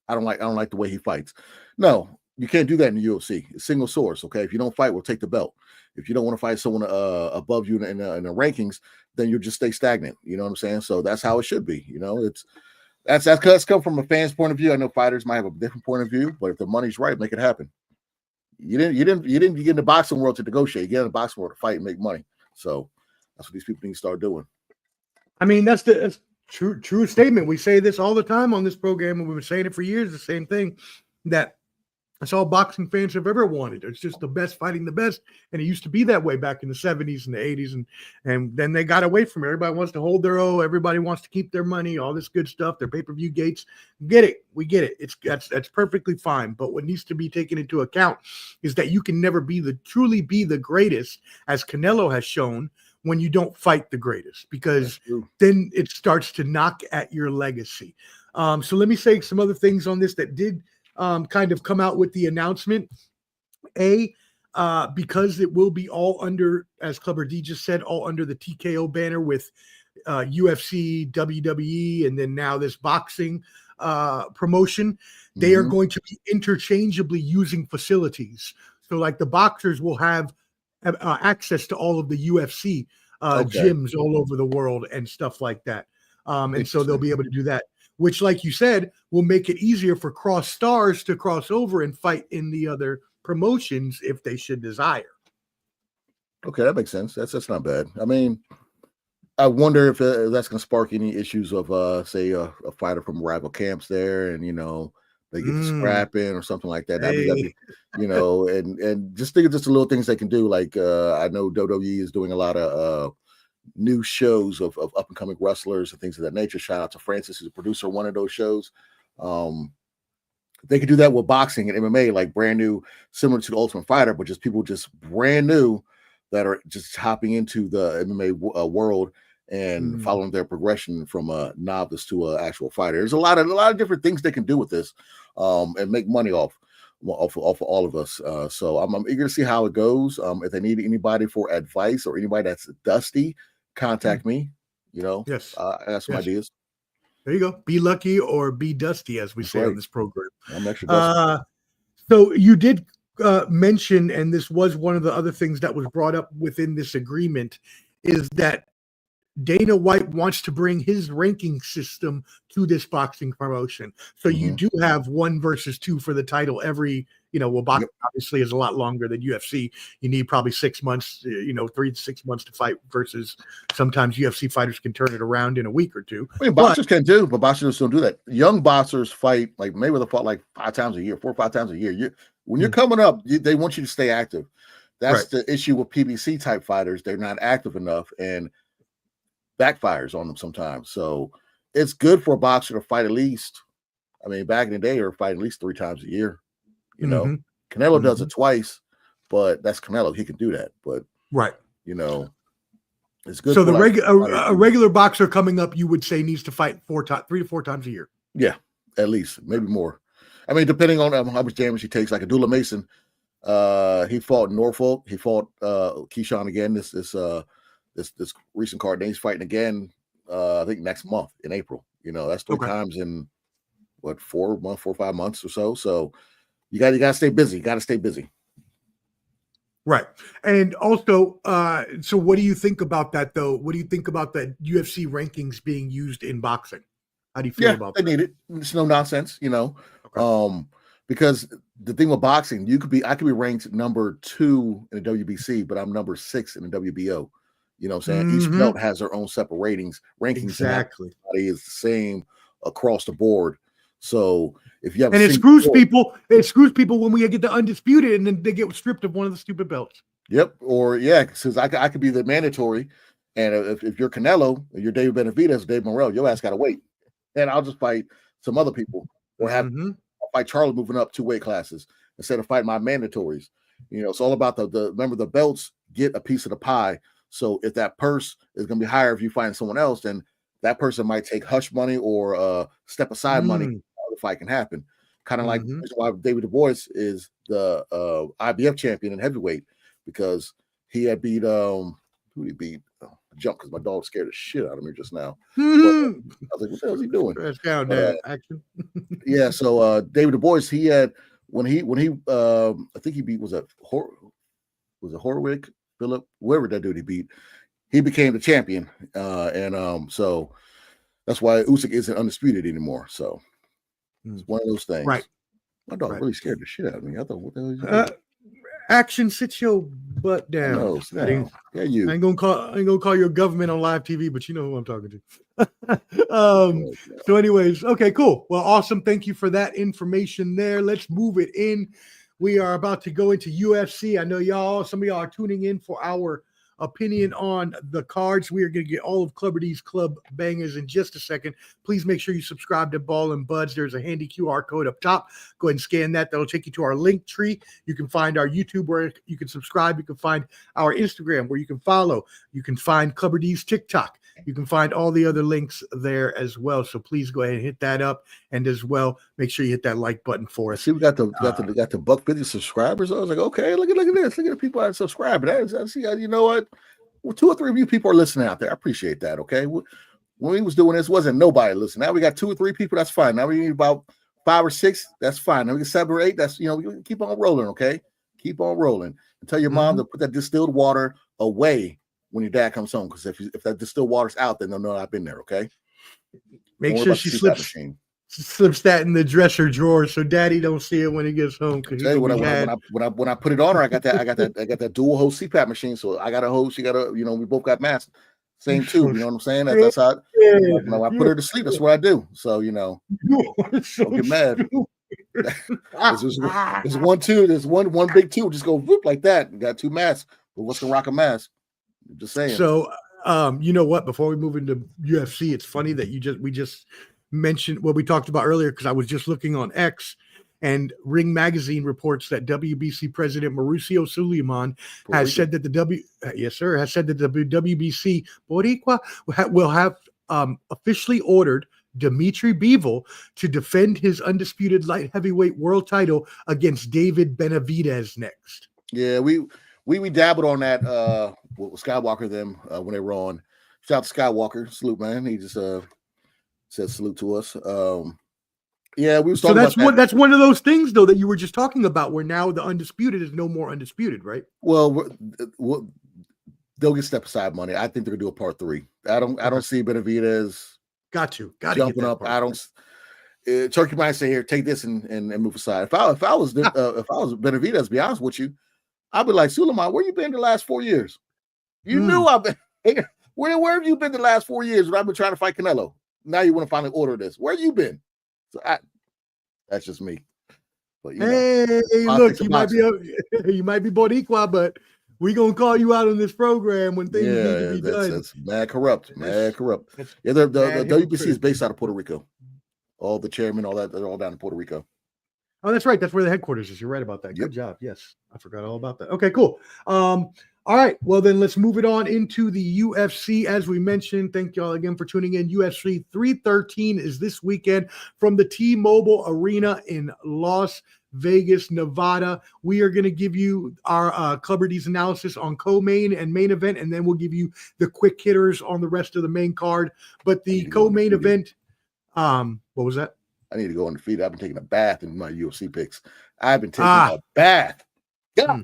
I don't like the way he fights. No, you can't do that in the UFC. It's single source. Okay, if you don't fight, we'll take the belt. If you don't want to fight someone above you in the rankings, then you'll just stay stagnant. You know what I'm saying? So that's how it should be. You know, that's come from a fan's point of view. I know fighters might have a different point of view, but if the money's right, make it happen. You didn't get in the boxing world to negotiate. You get in the boxing world to fight and make money. So that's what these people need to start doing. I mean, that's true statement. We say this all the time on this program, and we've been saying it for years. The same thing, that that's all boxing fans have ever wanted. It's just the best fighting the best, and it used to be that way back in the 70s and the 80s, and then they got away from it. Everybody wants to hold their own. Everybody wants to keep their money. All this good stuff. Their pay-per-view gates. Get it? We get it. That's perfectly fine. But what needs to be taken into account is that you can never truly be the greatest, as Canelo has shown, when you don't fight the greatest, because then it starts to knock at your legacy. So let me say some other things on this that did kind of come out with the announcement. Because it will be all under, as Clubber D just said, all under the TKO banner with UFC, WWE, and then now this boxing promotion. They are going to be interchangeably using facilities. So like the boxers will have access to all of the UFC gyms all over the world and stuff like that. And so they'll be able to do that, which, like you said, will make it easier for cross stars to cross over and fight in the other promotions if they should desire. Okay, that makes sense. That's not bad. I mean, I wonder if that's going to spark any issues of, say, a fighter from rival camps there, and, you know, they get scrapping or something like that. That'd be, you know, and just think of just the little things they can do. Like I know WWE is doing a lot of new shows of up and coming wrestlers and things of that nature. Shout out to Francis, who's a producer of one of those shows. They could do that with boxing and MMA, like brand new, similar to the Ultimate Fighter, but just people just brand new that are just hopping into the MMA world and following their progression from a novice to an actual fighter. There's a lot of different things they can do with this and make money off of all of us. So I'm eager to see how it goes. If they need anybody for advice or anybody that's dusty, contact me. You know, yes, I got some ideas. There you go. Be lucky or be dusty, as we say on this program. I'm extra dusty. So you did mention, and this was one of the other things that was brought up within this agreement, is that Dana White wants to bring his ranking system to this boxing promotion. So you do have 1 versus 2 for the title every, you know, well, boxing obviously is a lot longer than UFC. You need probably 6 months, 3 to 6 months to fight versus sometimes UFC fighters can turn it around in a week or 2. I mean, boxers can do, but boxers don't do that. Young boxers fight, like Mayweather fought like 5 times a year, 4 or 5 times a year. When you're coming up, they want you to stay active. That's the issue with PBC type fighters. They're not active enough and backfires on them sometimes. So it's good for a boxer to fight at least, I mean, back in the day, they were fighting at least 3 times a year. You know, Canelo does it twice, but that's Canelo. He can do that. But you know, it's good. So the a regular boxer coming up, you would say, needs to fight 3 to 4 times a year. Yeah, at least, maybe more. I mean, depending on how much damage he takes. Like Abdullah Mason, he fought Norfolk. He fought Keyshawn again. This recent card. Then he's fighting again. I think next month in April. You know, that's 3 times in what 4 or 5 months or so. So you got to stay busy. You got to stay busy. Right. And also, so what do you think about that, though? What do you think about the UFC rankings being used in boxing? How do you feel about that? They need it. It's no nonsense, you know. Because the thing with boxing, I could be ranked number 2 in the WBC, but I'm number 6 in the WBO. You know what I'm saying? Each belt has their own separate rankings. Exactly. Everybody is the same across the board. So if you have it screws people when we get the undisputed and then they get stripped of one of the stupid belts. Yep. Or because I could be the mandatory, and if you're Canelo, or you're David Benavidez, Dave Morrell, your ass gotta wait, and I'll just fight some other people or have I'll fight Charlie moving up 2 weight classes instead of fighting my mandatories. You know, it's all about remember the belts get a piece of the pie. So if that purse is going to be higher if you find someone else, then that person might take hush money or step aside money. The fight can happen. Kind of like why David Du Bois is the IBF champion in heavyweight, because he had beat who did he beat? I jumped because my dog scared the shit out of me just now. But, I was like, what the hell is he doing? Action. Yeah, so David Du Bois, he had when he I think he beat was it Horwick, Philip, whoever that dude he beat, he became the champion. So that's why Usyk isn't undisputed anymore. So it's one of those things. Right. My dog really scared the shit out of me. I thought, what the hell is he doing? Action, sit your butt down. You. I ain't gonna call your government on live TV, but you know who I'm talking to. So anyways, okay, cool. Well, awesome. Thank you for that information there. Let's move it in. We are about to go into UFC. I know some of y'all are tuning in for our opinion on the cards. We are going to get all of Clubber D's club bangers in just a second. Please make sure you subscribe to Ball and Buds. There's a handy QR code up top. Go ahead and scan that. That'll take you to our link tree. You can find our YouTube where you can subscribe. You can find our Instagram where you can follow. You can find Clubber D's TikTok. You can find all the other links there as well. So please go ahead and hit that up, and as well, make sure you hit that like button for us. See, we got the $150 subscribers. I was like, okay, look at this. Look at the people that subscribe. I see, you know what? Well, 2 or 3 of you people are listening out there. I appreciate that. Okay, when we was doing this, wasn't nobody listening. Now we got 2 or 3 people. That's fine. Now we need about 5 or 6. That's fine. Now we get 7 or 8. That's, you know, we keep on rolling. Okay, keep on rolling. And tell your mom to put that distilled water away when your dad comes home, because if that distilled water's out, then they'll know I've been there. Okay. Make sure she slips that in the dresser drawer so Daddy don't see it when he gets home. When I put it on her, I got that dual hose CPAP machine. So I got a hose. She got a. You know, we both got masks. Same tube. You know what I'm saying? That's how. I put her to sleep. That's what I do. So you know, don't get mad. There's one, two. There's one big two. Just go whoop like that. You got two masks. But what's gonna rock a mask? I'm just saying. So, you know what? Before we move into UFC, it's funny that we just mentioned what we talked about earlier, because I was just looking on X, and Ring Magazine reports that WBC President Mauricio Suleiman has said that the WBC Boricua will have officially ordered Dimitri Bivol to defend his undisputed light heavyweight world title against David Benavidez next. Yeah, we dabbled on that with Skywalker them when they were on. Shout out to Skywalker, salute man. He just said salute to us. Yeah, we were talking about that's one of those things though that you were just talking about, where now the undisputed is no more undisputed, right? Well, they'll get step aside money. I think they're gonna do a part 3. I don't see Benavidez jumping up. I don't. Turkey might say, "Here, take this and move aside." If I was Benavidez, to be honest with you, I'd be like, Suleiman, where you been the last 4 years? You knew I've been. Where have you been the last 4 years when I've been trying to fight Canelo? Now you want to finally order this? Where you been? So that's just me. But look, you might be Boricua, but we gonna call you out on this program when things need to be done. That's mad corrupt. Yeah, the WBC is based out of Puerto Rico. All the chairmen, all that, they're all down in Puerto Rico. Oh, that's right. That's where the headquarters is. You're right about that. Good job. Yes, I forgot all about that. Okay, cool. All right. Well, then let's move it on into the UFC. As we mentioned, thank y'all again for tuning in. UFC 313 is this weekend from the T-Mobile Arena in Las Vegas, Nevada. We are going to give you our Clubber D's analysis on co-main and main event, and then we'll give you the quick hitters on the rest of the main card. But the co-main event, what was that? I need to go undefeated. I've been taking a bath in my UFC picks. I've been taking a bath. Yeah.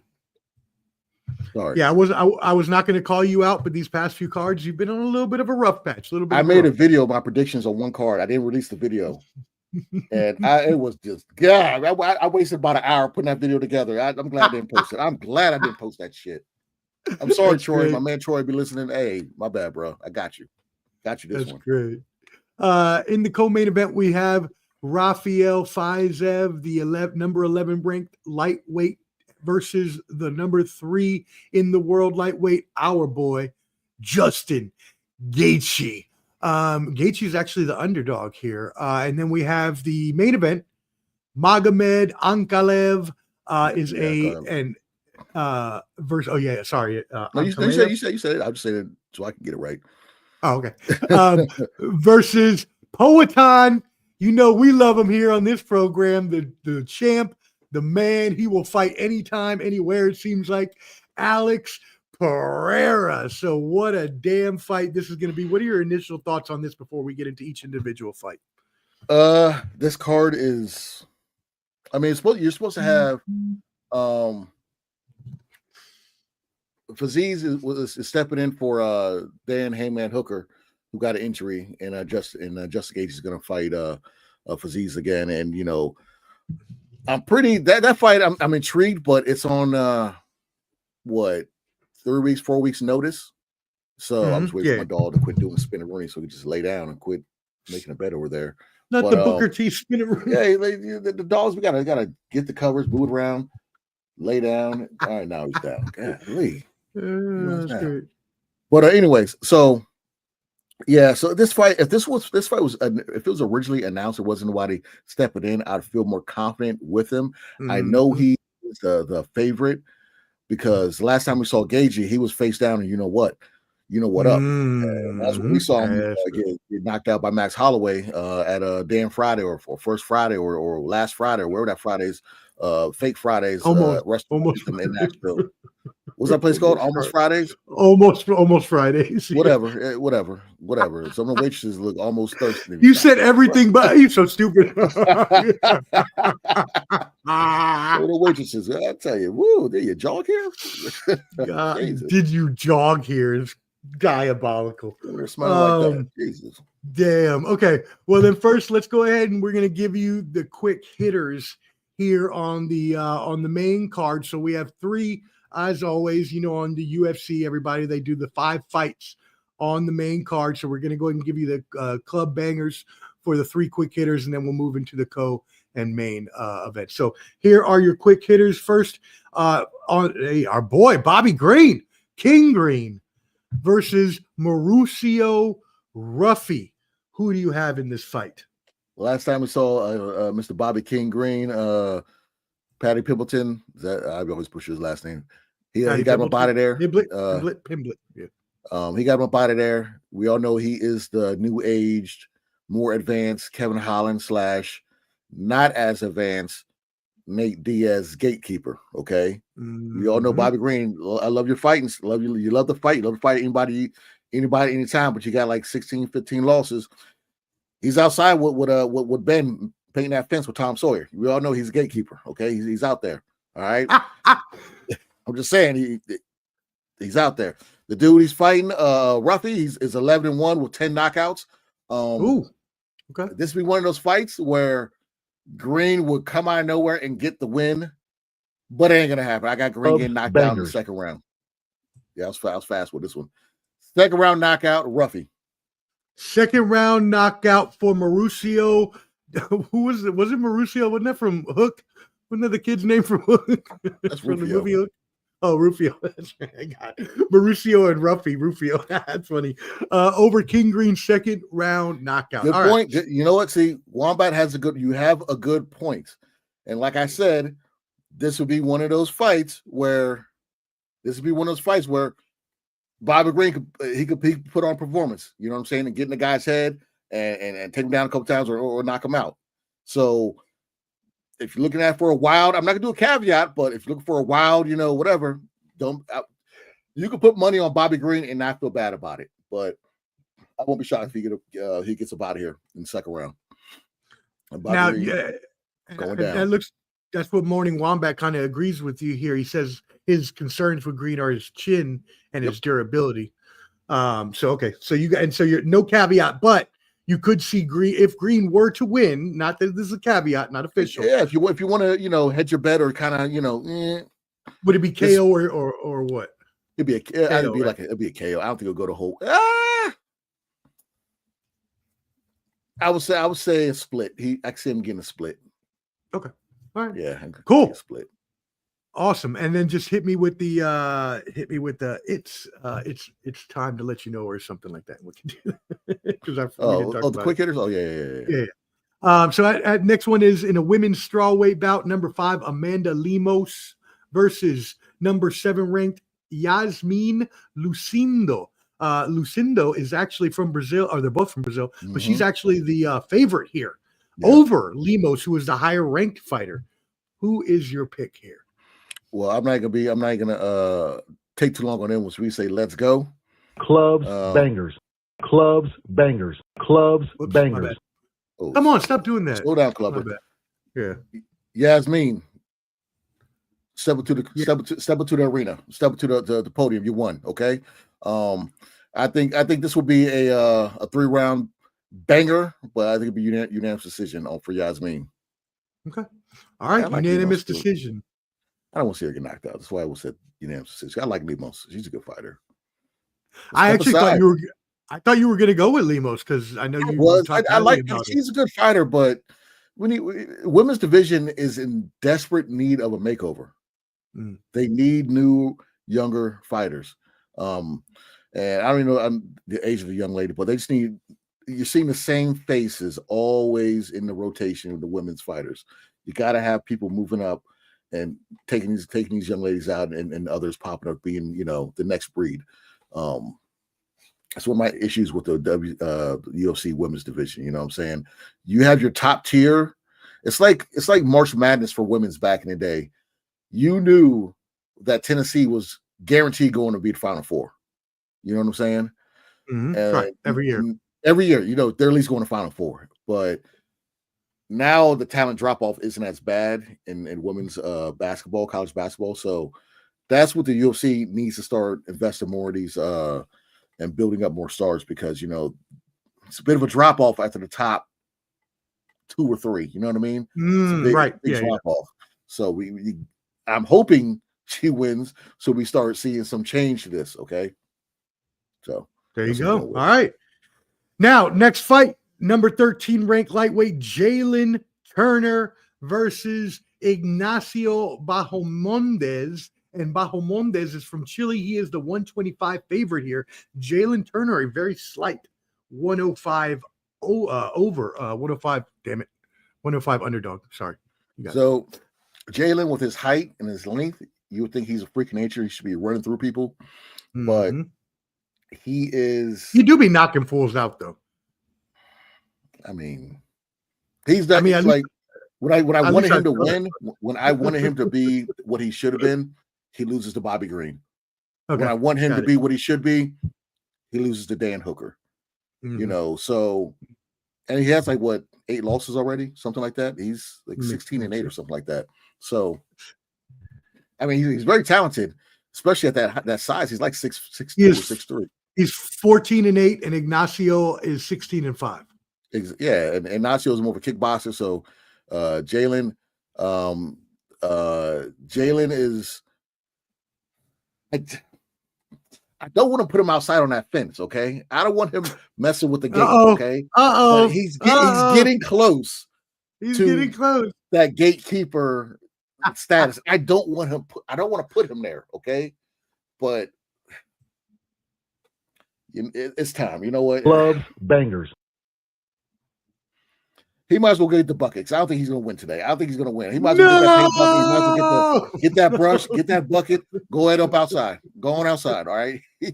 Sorry. Yeah, I was not going to call you out, but these past few cards, you've been on a little bit of a rough patch. I made a video of my predictions on one card. I didn't release the video, and it was just I wasted about an hour putting that video together. I'm glad I didn't post it. I'm glad I didn't post that shit. I'm sorry, Troy. My man Troy be listening. Hey, my bad, bro. I got you. Got you this one. Great. In the co-main event, we have Rafael Fiziev, the number 11 ranked lightweight, versus the number 3 in the world lightweight, our boy, Justin Gaethje. Gaethje is actually the underdog here. And then we have the main event, Magomed Ankalaev verse. Oh yeah, sorry. No, you said it. I'll just say it so I can get it right. Oh, okay. Versus Poatan. You know we love him here on this program. The champ, the man. He will fight anytime, anywhere. It seems like Alex Pereira. So what a damn fight this is going to be. What are your initial thoughts on this before we get into each individual fight? This card is. I mean, you're supposed to have. Faziz is stepping in for Dan Heyman Hooker, who got an injury, and Justin Gaethje is going to fight Faziz again. And you know, I'm pretty that fight. I'm intrigued, but it's on 4 weeks notice. So I'm just waiting for my dog to quit doing spinneroonie so we just lay down and quit making a bed over there. Not the Booker T spinneroonie. Yeah, the dogs. We gotta get the covers, move it around, lay down. All right, now he's down. Golly. That's great. But anyways, so yeah, so this fight, if it was originally announced, it wasn't nobody stepping in, I'd feel more confident with him. Mm-hmm. I know he is the favorite because last time we saw Gaethje, he was face down, and you know what up. And that's when we saw him get knocked out by Max Holloway at Dan Friday or First Friday or Last Friday or wherever that Friday's Fake Fridays restaurant in Nashville. What's that place called? Almost Fridays? Almost Fridays. Yeah. Whatever. Some of the waitresses look almost thirsty. You said everything, but you're so stupid. Some of the waitresses, I tell you, woo, did you jog here? God, did you jog here? It's diabolical. They're smelling like that. Jesus. Damn. Okay. Well, then first, let's go ahead and we're going to give you the quick hitters here on the main card. So we have 3. As always, on the UFC, everybody, they do the 5 fights on the main card. So we're going to go ahead and give you the club bangers for the 3 quick hitters, and then we'll move into the and main event. So here are your quick hitters. First, our boy Bobby Green, King Green, versus Mauricio Ruffy. Who do you have in this fight? Last time we saw Mr. Bobby King Green, Patty Pimpleton. I always push his last name. He got him up out of there. Pimblett. Yeah. He got him up out of there. We all know he is the new aged, more advanced Kevin Holland / not as advanced Nate Diaz gatekeeper. Okay. We all know Bobby Green. I love your fighting. Love you. You love the fight. You love to fight anybody, anytime, but you got like 16, 15 losses. He's outside with Ben painting that fence with Tom Sawyer. We all know he's a gatekeeper. Okay. He's out there. All right. I'm just saying he's out there. The dude he's fighting, Ruffy, is 11-1 with 10 knockouts. Okay. This would be one of those fights where Green would come out of nowhere and get the win, but it ain't gonna happen. I got Green getting knocked out in the second round. Yeah, I was fast with this one. Second round knockout, Ruffy. Second round knockout for Mauricio. Who was it? Was it Mauricio? Wasn't that from Hook? Wasn't that the kid's name from Hook? That's from Rufio. the movie Hook? Oh, Rufio. That's right. I got it. Mauricio and Ruffy. Rufio. That's funny. Over King Green's second round knockout. Good All point. Right. You know what? See, Wombat has you have a good point. And like I said, this would be one of those fights where Bobby Green could put on performance. You know what I'm saying? And get in the guy's head and take him down a couple times or knock him out. So if you're looking at for a wild, I'm not gonna do a caveat, but if you're looking for a wild, whatever, you can put money on Bobby Green and not feel bad about it. But I won't be shocked if he gets up out of here in the second round. Now, going down. That's what Morning Wombat kind of agrees with you here. He says his concerns with Green are his chin and his durability. So you're no caveat, but you could see Green if Green were to win. Not that this is a caveat, not official. Yeah, if you want to, hedge your bet or kind of, would it be KO or what? It'd be it'd be a KO. I don't think it'll go to whole. I would say a split. I see him getting a split. Okay. All right. Yeah. Cool. Split. Awesome. And then just hit me with the it's time to let you know or something like that. We can do because the quick hitters. Oh yeah. So next one is in a women's strawweight bout. Number 5, Amanda Lemos versus number 7 ranked Yasmin Lucindo. Lucindo is actually from Brazil, or they're both from Brazil, but she's actually the favorite here over Lemos, who is the higher ranked fighter. Who is your pick here? Well, I'm not gonna take too long on them. Once we say let's go. Clubs, bangers. Clubs, bangers. Clubs, bangers. Oh, come on, stop doing that. Slow down, clubber. Yeah. Yasmin, step into the arena. Step into the podium. You won. Okay. I think this will be a 3-round banger, but I think it'll be unanimous decision for Yasmin. Okay. All right. Unanimous decision. I don't want to see her get knocked out. That's why I said unanimous decision. I like Lemos. She's a good fighter. I thought you were going to go with Lemos because I know you was. I like. She's a good fighter, but women's division is in desperate need of a makeover. They need new, younger fighters. And I don't even know the age of the young lady, but they just need. You're seeing the same faces always in the rotation of the women's fighters. You got to have people moving up and taking these young ladies out, and others popping up, being the next breed. That's one of my issues with the UFC women's division. You know what I'm saying? You have your top tier. It's like March Madness for women's back in the day. You knew that Tennessee was guaranteed going to be the Final Four. You know what I'm saying? Right. Every year, they're at least going to Final Four. But now the talent drop off isn't as bad in women's basketball, college basketball. So that's what the UFC needs to start investing more of these and building up more stars, because it's a bit of a drop off after the top 2 or 3. You know what I mean? Big drop off. So I'm hoping she wins, so we start seeing some change to this. Okay. So there you go. All right. Now, next fight, number 13 ranked lightweight Jalen Turner versus Ignacio Bahamondes. And Bahamondes is from Chile. He is the 125 favorite here. Jalen Turner, a very slight 105 over 105. Damn it, 105 underdog. Sorry. So Jalen, with his height and his length, you would think he's a freak of nature. He should be running through people, but he is. He do be knocking fools out, though. I mean, he's that. I mean, like when I wanted him to win, when I wanted him to be what he should have been, he loses to Bobby Green. Okay. When I want him to be what he should be, he loses to Dan Hooker. You know, so, and he has like what, 8 losses already, something like that. He's like 16-8 or something like that. So, I mean, he's very talented, especially at that size. He's like 6'2" or 6'3". He's 14-8, and Ignacio is 16-5. Yeah, and Ignacio is more of a kickboxer. So, Jalen is. I don't want to put him outside on that fence, okay? I don't want him messing with the gate, okay? But he's getting close. He's getting close. That gatekeeper status. I don't want to put him there, okay? But it's time. You know what? Clubs, bangers. He might as well get the bucket. I don't think he's going to win today. I don't think he's going to win. He might as well get that paint bucket. He might as well get that brush, get that bucket, go ahead up outside. Go on outside, all right? He's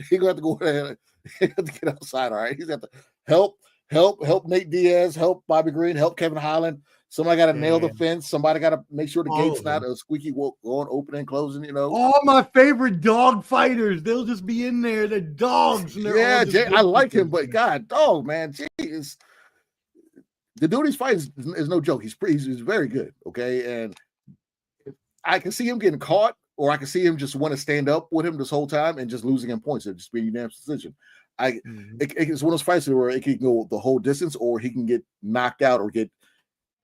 going to have to go ahead and get outside, all right? He's got to help Nate Diaz, help Bobby Green, help Kevin Holland. Somebody got to nail the fence. Somebody got to make sure the gate's not a squeaky going, opening, closing, you know. All my favorite dog fighters, they'll just be in there. They're dogs. And yeah, Jay, I like him, but God, dog, man, jeez. The dude he's fighting is no joke. He's very good, okay? And I can see him getting caught, or I can see him just want to stand up with him this whole time and just losing in points. It'd just be a unanimous decision. It's one of those fights where it can go the whole distance, or he can get knocked out or get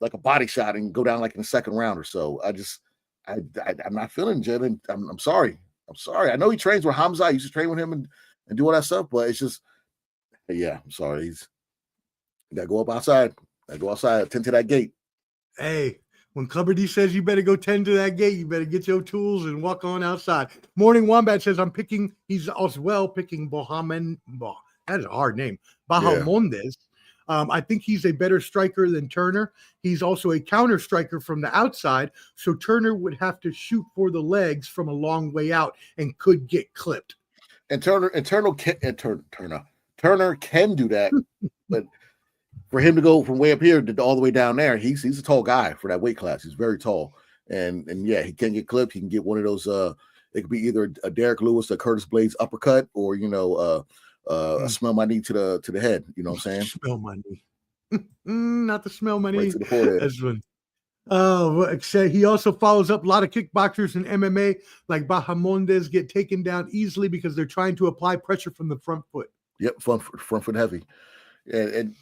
like a body shot and go down like in the second round or so. I'm not feeling Jalen. I'm sorry. I know he trains with Hamza. I used to train with him and do all that stuff, but it's just, yeah, I'm sorry. You got to go up outside. I go outside, tend to that gate. Hey, when Clubber D says you better go tend to that gate, you better get your tools and walk on outside. Morning Wombat says he's as well picking that is a hard name. Bahamondes. Yeah. I think he's a better striker than Turner. He's also a counter striker from the outside, so Turner would have to shoot for the legs from a long way out and could get clipped. And Turner can do that, but for him to go from way up here to all the way down there, he's a tall guy for that weight class. He's very tall, and yeah, he can get clipped. He can get one of those. It could be either a Derek Lewis, a Curtis Blades uppercut, or smell my knee to the head. You know what I'm saying? Smell my knee, not the smell my knee. Right to the forehead. That's one. He also follows up a lot of kickboxers and MMA like Bahamondes get taken down easily because they're trying to apply pressure from the front foot. Yep, front foot heavy. And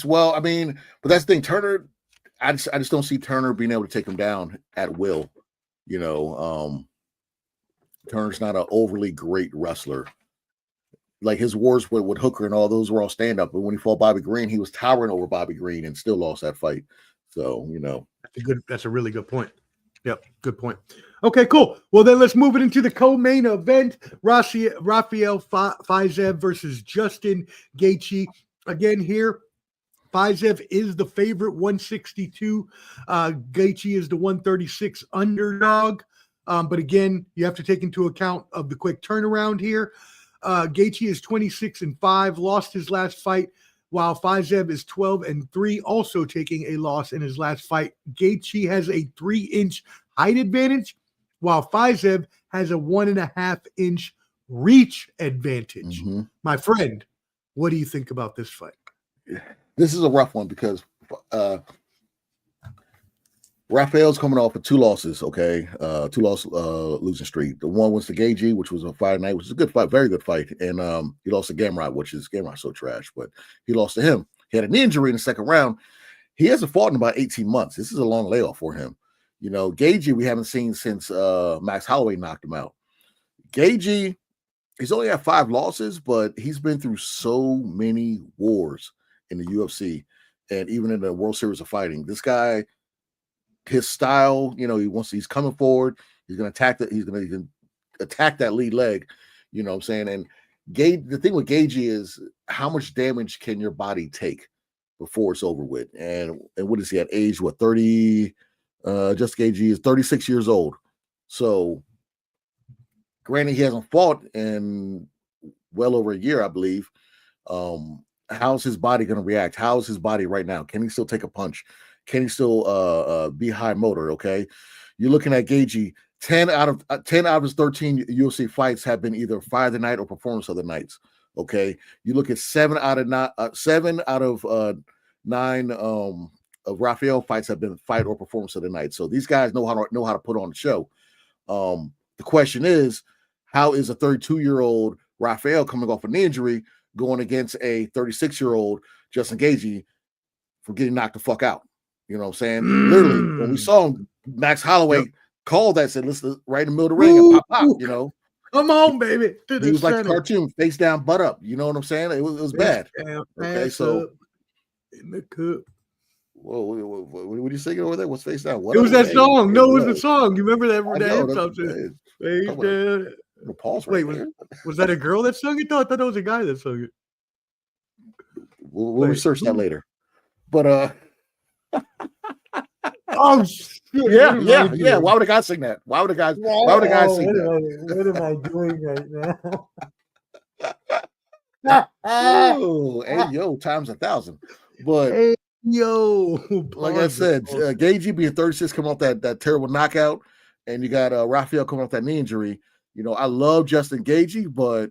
well, I mean, but that's the thing. Turner, I just don't see Turner being able to take him down at will. You know, Turner's not an overly great wrestler. Like his wars with Hooker and all those were all stand up, but when he fought Bobby Green, he was towering over Bobby Green and still lost that fight. So that's a really good point. Yep, good point. Okay, cool. Well, then let's move it into the co-main event: Rafael Fiziev versus Justin Gaethje. Again, here, Fiziev is the favorite, 162. Gaethje is the 136 underdog. But again, you have to take into account of the quick turnaround here. Gaethje is 26-5, lost his last fight, while Fiziev is 12-3, also taking a loss in his last fight. Gaethje has a 3-inch height advantage, while Fiziev has a 1.5-inch reach advantage. Mm-hmm. My friend, what do you think about this fight? This is a rough one because Rafael's coming off of 2 losses, okay? 2-loss losing streak. The one was to Gaethje, which was on Friday night, which is a good fight, very good fight. And he lost to Gamrot, which is Gamrot's so trash, but he lost to him. He had a knee injury in the second round. He hasn't fought in about 18 months. This is a long layoff for him. You know, Gaethje we haven't seen since Max Holloway knocked him out. Gaethje, he's only had 5 losses, but he's been through so many wars in the UFC. and even in the World Series of Fighting. This guy, his style, he's coming forward. He's going to attack that. He's going to attack that lead leg. You know what I'm saying? And the thing with Gaethje is how much damage can your body take before it's over with? And what is he at age? What, 30? Just Gaethje is 36 years old. So, granted, he hasn't fought in well over a year, I believe. How's his body going to react? How's his body right now? Can he still take a punch? Can he still be high motor? Okay, you're looking at Gaethje. 10 out of his 13 UFC fights have been either fight of the night or performance of the nights. Okay, you look at 7 out of 9 of Rafael fights have been fight or performance of the night. So these guys know how to put on the show. The question is, how is a 32-year-old Rafael coming off an injury going against a 36-year-old Justin Gaethje for getting knocked the fuck out? You know what I'm saying? Literally, when we saw him, Max Holloway called that, said, "Listen, right in the middle of the ring and pop, you know." Come on, baby. He was like the cartoon, face down, butt up. You know what I'm saying? It was bad. Okay, so in the cup. Whoa, what are you singing over there? What's face down? What it was that song. No, it was the song. You remember that? Face down. Wait, was that a girl that sung it? I thought that was a guy that sung it. We'll research that later. But oh shit! Yeah. Why would a guy sing that? Why would a guy sing that? What am I doing right now? Oh, hey yo, times 1,000. But hey yo, like I said, Gaethje being 36, coming off that terrible knockout, and you got Rafael coming off that knee injury. You know, I love Justin Gaethje, but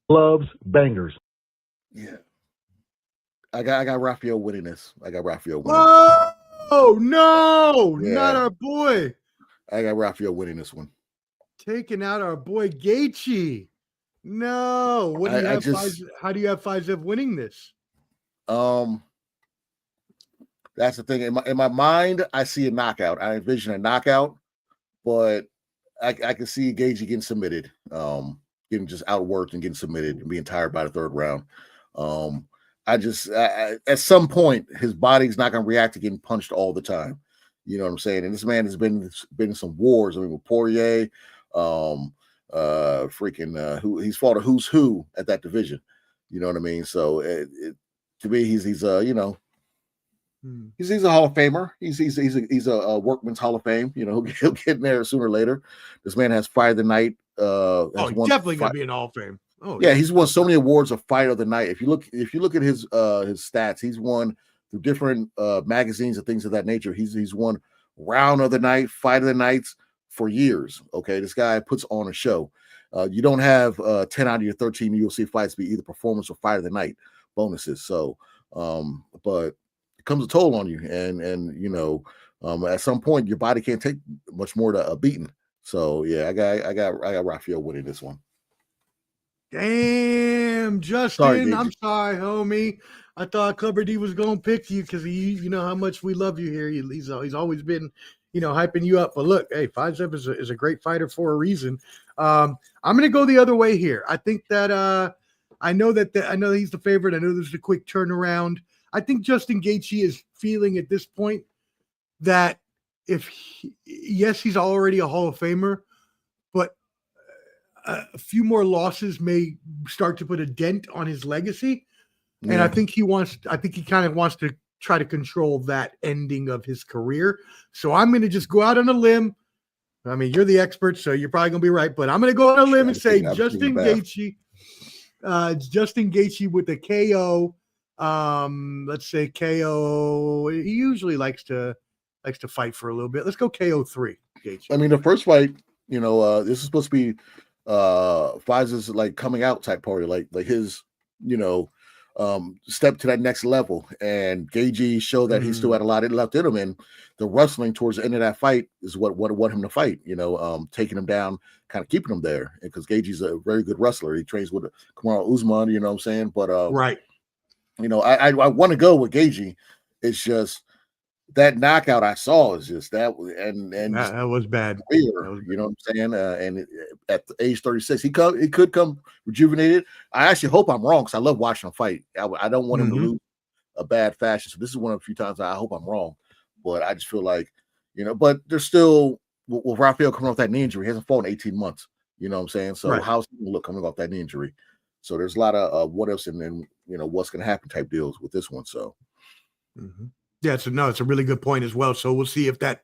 Gloves, bangers. Yeah. I got Rafael winning this. Oh no, not our boy. I got Rafael winning this one. Taking out our boy Gaethje. No. What do you have? How do you have Fiziev winning this? That's the thing. In my mind, I see a knockout. I envision a knockout, but I can see Gaethje getting submitted, getting just outworked and getting submitted and being tired by the third round. At some point, his body's not going to react to getting punched all the time. You know what I'm saying? And this man has been in some wars. I mean, with Poirier, he's fought a who's who at that division. You know what I mean? So to me, he's He's a Hall of Famer. He's a workman's Hall of Fame. You know, he'll get in there sooner or later. This man has fight of the night. He's definitely gonna be in Hall of Fame. Oh yeah, he's won so many awards of fight of the night. If you look at his stats, he's won through different magazines and things of that nature. He's won round of the night, fight of the nights for years. Okay, this guy puts on a show. You don't have 10 out of your 13 UFC fights be either performance or fight of the night bonuses. So, but it comes a toll on you, and you know, at some point your body can't take much more to a beating. So yeah, I got Rafael winning this one. Damn, Justin, I'm sorry, homie. I thought Clubber D was gonna pick you because you know how much we love you here. He's always been, you know, hyping you up. But look, hey, Fiziev is a great fighter for a reason. I'm gonna go the other way here. I think that I know he's the favorite. I know there's a quick turnaround. I think Justin Gaethje is feeling at this point that he's already a Hall of Famer, but a few more losses may start to put a dent on his legacy. Yeah. And I think he kind of wants to try to control that ending of his career. So I'm going to just go out on a limb. I mean, you're the expert, so you're probably going to be right, but I'm going to go on a limb and say Justin Gaethje. Justin Gaethje with a KO. Let's say KO. He usually likes to fight for a little bit. Let's go KO 3. Gaethje. I mean, the first fight, you know, this is supposed to be Fiziev's like coming out type party, like his, you know, step to that next level. And Gaethje showed that he still had a lot left in him, and the wrestling towards the end of that fight is what want him to fight. You know, taking him down, kind of keeping him there, because Gaethje's a very good wrestler. He trains with Kamaru Usman. You know what I'm saying? But right. You know, I want to go with Gaethje. It's just that knockout I saw is just that, and that was bad. Weird, you know what I'm saying? And at the age 36, he could come rejuvenated. I actually hope I'm wrong because I love watching him fight. I don't want him to lose a bad fashion. So this is one of the few times I hope I'm wrong, but I just feel like, but there's still with Rafael coming off that knee injury, he hasn't fought in 18 months. You know what I'm saying? So how's he gonna look coming off that knee injury? So there's a lot of what else and then what's gonna happen type deals with this one. So yeah, it's a really good point as well. So we'll see if that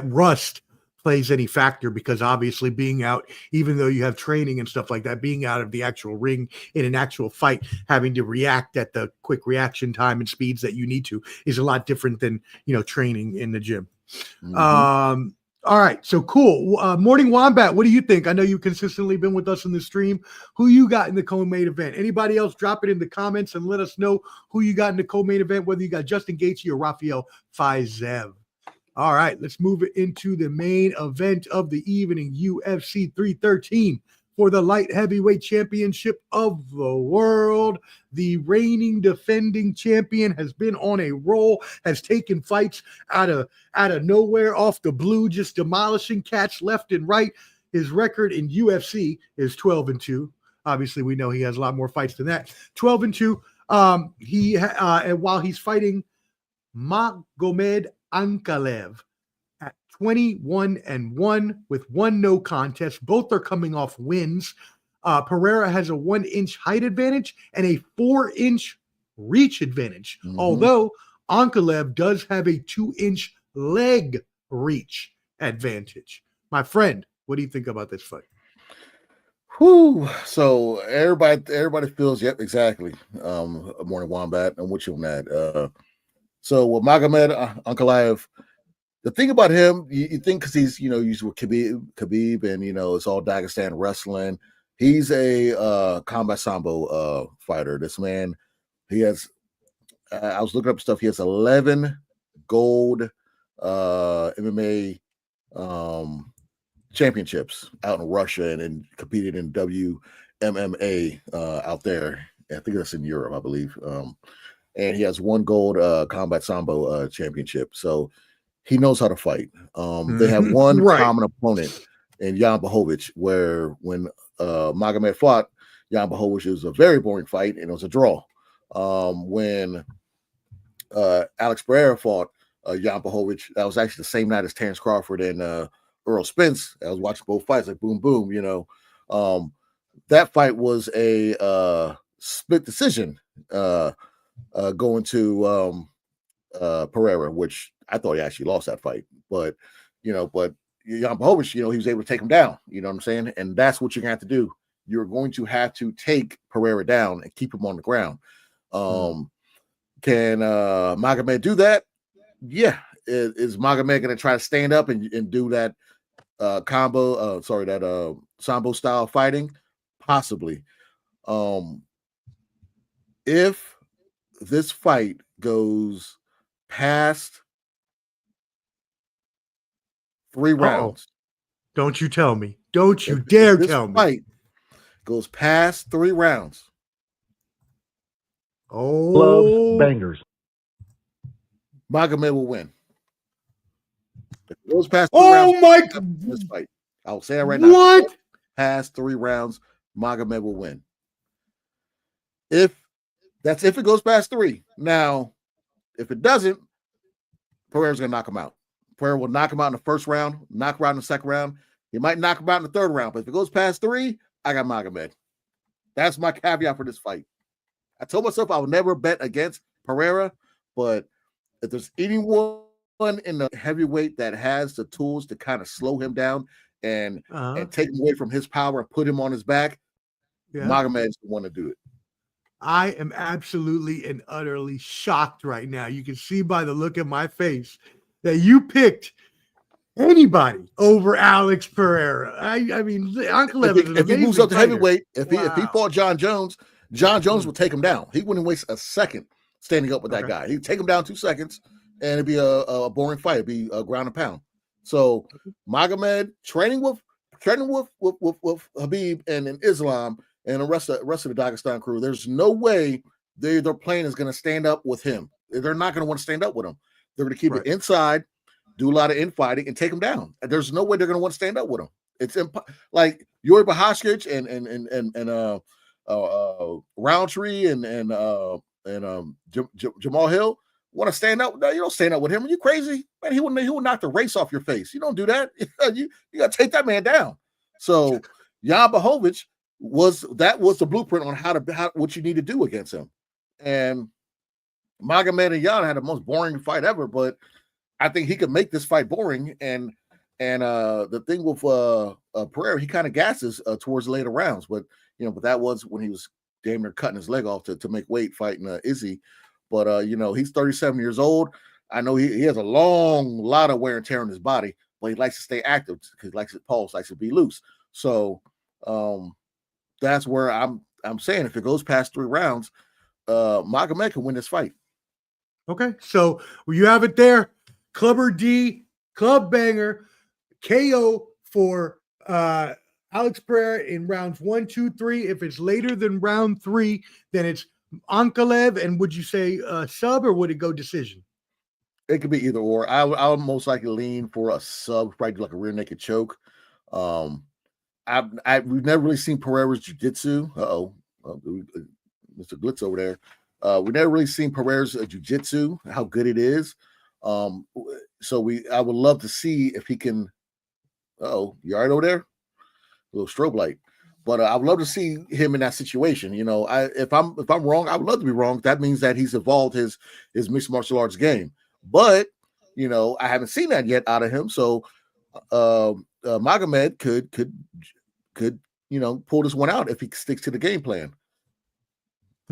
rust plays any factor, because obviously being out, even though you have training and stuff like that, being out of the actual ring in an actual fight, having to react at the quick reaction time and speeds that you need to is a lot different than training in the gym. All right, so cool. Morning Wombat, what do you think? I know you've consistently been with us in the stream. Who you got in the co-main event? Anybody else? Drop it in the comments and let us know who you got in the co-main event, whether you got Justin Gaethje or Rafael Fiziev. All right, let's move it into the main event of the evening, UFC 313. For the light heavyweight championship of the world. The reigning defending champion has been on a roll, has taken fights out of nowhere, off the blue, just demolishing cats left and right. His record in UFC is 12-2. Obviously, we know he has a lot more fights than that. 12-2. And while he's fighting Magomed Ankalaev at 21-1 with one no contest. Both are coming off wins. Pereira has a 1-inch height advantage and a 4-inch reach advantage, although Ankalaev does have a 2-inch leg reach advantage. My friend, what do you think about this fight? Whew. So everybody feels, yep, exactly. Morning Wombat, I'm with you on that. So with Magomed Ankalaev, the thing about him, you think because he's with Khabib and it's all Dagestan wrestling. He's a combat sambo fighter. This man, he has. I was looking up stuff. He has 11 gold MMA championships out in Russia and competed in WMMA out there. I think that's in Europe, I believe. And he has one gold combat sambo championship. So he knows how to fight. They have one common opponent in Jan Blachowicz, where when Magomed fought Jan Blachowicz, it was a very boring fight and it was a draw. When Alex Pereira fought Jan Blachowicz, that was actually the same night as Terrence Crawford and Earl Spence. I was watching both fights, like boom, boom. That fight was a split decision going to Pereira, which I thought he actually lost that fight, but Jan Blachowicz, he was able to take him down. You know what I'm saying? And that's what you're gonna have to do. You're going to have to take Pereira down and keep him on the ground. Can Magomed do that? Yeah. Is Magomed gonna try to stand up and do that sambo style fighting? Possibly. If this fight goes past 3 rounds. Don't you tell me. Don't you dare tell me. Fight goes past 3 rounds. Gloves, bangers. Magomed will win. If it goes past 3 rounds, my God. This fight. I'll say it right now. What? Past 3 rounds, Magomed will win. If it goes past 3. Now, if it doesn't, Pereira's gonna knock him out. Pereira will knock him out in the first round, knock him out in the second round. He might knock him out in the third round, but if it goes past 3, I got Magomed. That's my caveat for this fight. I told myself I would never bet against Pereira, but if there's anyone in the heavyweight that has the tools to kind of slow him down and take him away from his power and put him on his back, Magomed's the one to do it. I am absolutely and utterly shocked right now. You can see by the look in my face that you picked anybody over Alex Pereira. I mean, Ankalaev, if he moves up to heavyweight, if he fought John Jones would take him down. He wouldn't waste a second standing up with that guy. He'd take him down 2 seconds, and it'd be a boring fight. It'd be a ground and pound. So Magomed training with Khabib and Islam and the rest of the Dagestan crew, there's no way their plane is going to stand up with him. They're not going to want to stand up with him. They're going to keep it inside, do a lot of infighting, and take him down. And there's no way they're going to want to stand up with him. It's like Yuri Bohashkic and Roundtree and Jamal Hill want to stand up. No, you don't stand up with him. Are you crazy? Man, he would knock the race off your face. You don't do that. you got to take that man down. So Jan Blachowicz was the blueprint on what you need to do against him. And Magomed and Jan had the most boring fight ever, but I think he could make this fight boring. And the thing with Pereira, he kind of gasses towards the later rounds, but that was when he was damn near cutting his leg off to make weight fighting Izzy. But he's 37 years old. I know he has a lot of wear and tear on his body, but he likes to stay active because he likes his pulse, likes to be loose. So that's where I'm saying if it goes past 3 rounds, Magomed can win this fight. Okay, so you have it there. Clubber D, Club Banger, KO for Alex Pereira in rounds 1, 2, 3. If it's later than round 3, then it's Ankalaev. And would you say sub or would it go decision? It could be either or. I would most likely lean for a sub, probably like a rear naked choke. We've never really seen Pereira's jiu-jitsu. Mr. Glitz over there. We've never really seen Pereira's jiu-jitsu, how good it is. So I would love to see if he can. You all right over there? A little strobe light. But I would love to see him in that situation. If I'm wrong, I would love to be wrong. That means that he's evolved his mixed martial arts game. But I haven't seen that yet out of him. So Magomed could pull this one out if he sticks to the game plan.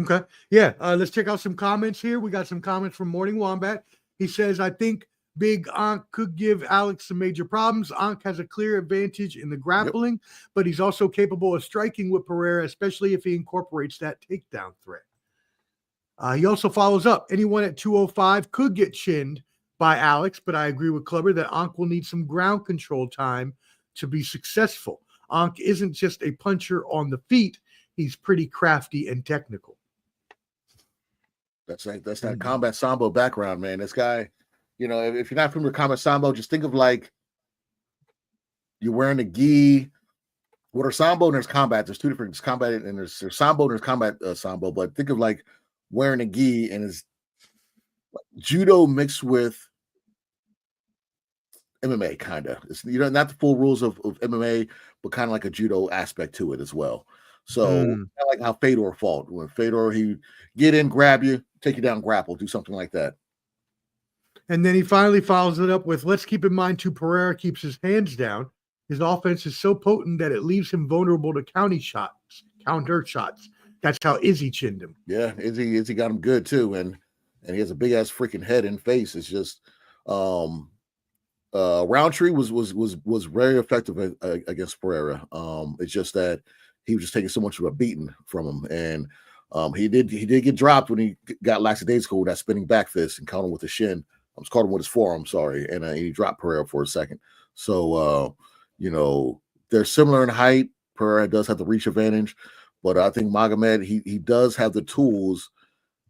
Okay. Yeah. Let's check out some comments here. We got some comments from Morning Wombat. He says, I think Big Ankh could give Alex some major problems. Ankh has a clear advantage in the grappling, but he's also capable of striking with Pereira, especially if he incorporates that takedown threat. He also follows up. Anyone at 205 could get chinned by Alex, but I agree with Clubber that Ankh will need some ground control time to be successful. Ankh isn't just a puncher on the feet. He's pretty crafty and technical. That's that combat sambo background, man. This guy, if you're not familiar with combat sambo, just think of like you're wearing a gi. What are sambo and there's combat? There's two different. There's combat and there's sambo and there's combat sambo. But think of like wearing a gi and it's like judo mixed with MMA, kind of. It's not the full rules of MMA, but kind of like a judo aspect to it as well. So kind of like how Fedor fought. When Fedor, he get in, grab you, take you down, grapple, do something like that. And then he finally follows it up with, let's keep in mind too, Pereira keeps his hands down. His offense is so potent that it leaves him vulnerable to counter shots. That's how Izzy chinned him. Yeah, Izzy got him good too, and he has a big ass freaking head and face. It's just Roundtree was very effective against Pereira. It's just that he was just taking so much of a beating from him, and he did get dropped when he got lackadaisical with that spinning back fist and caught him with the shin. I was caught him with his forearm, sorry, and he dropped Pereira for a second. So they're similar in height. Pereira does have the reach advantage, but I think Magomed he does have the tools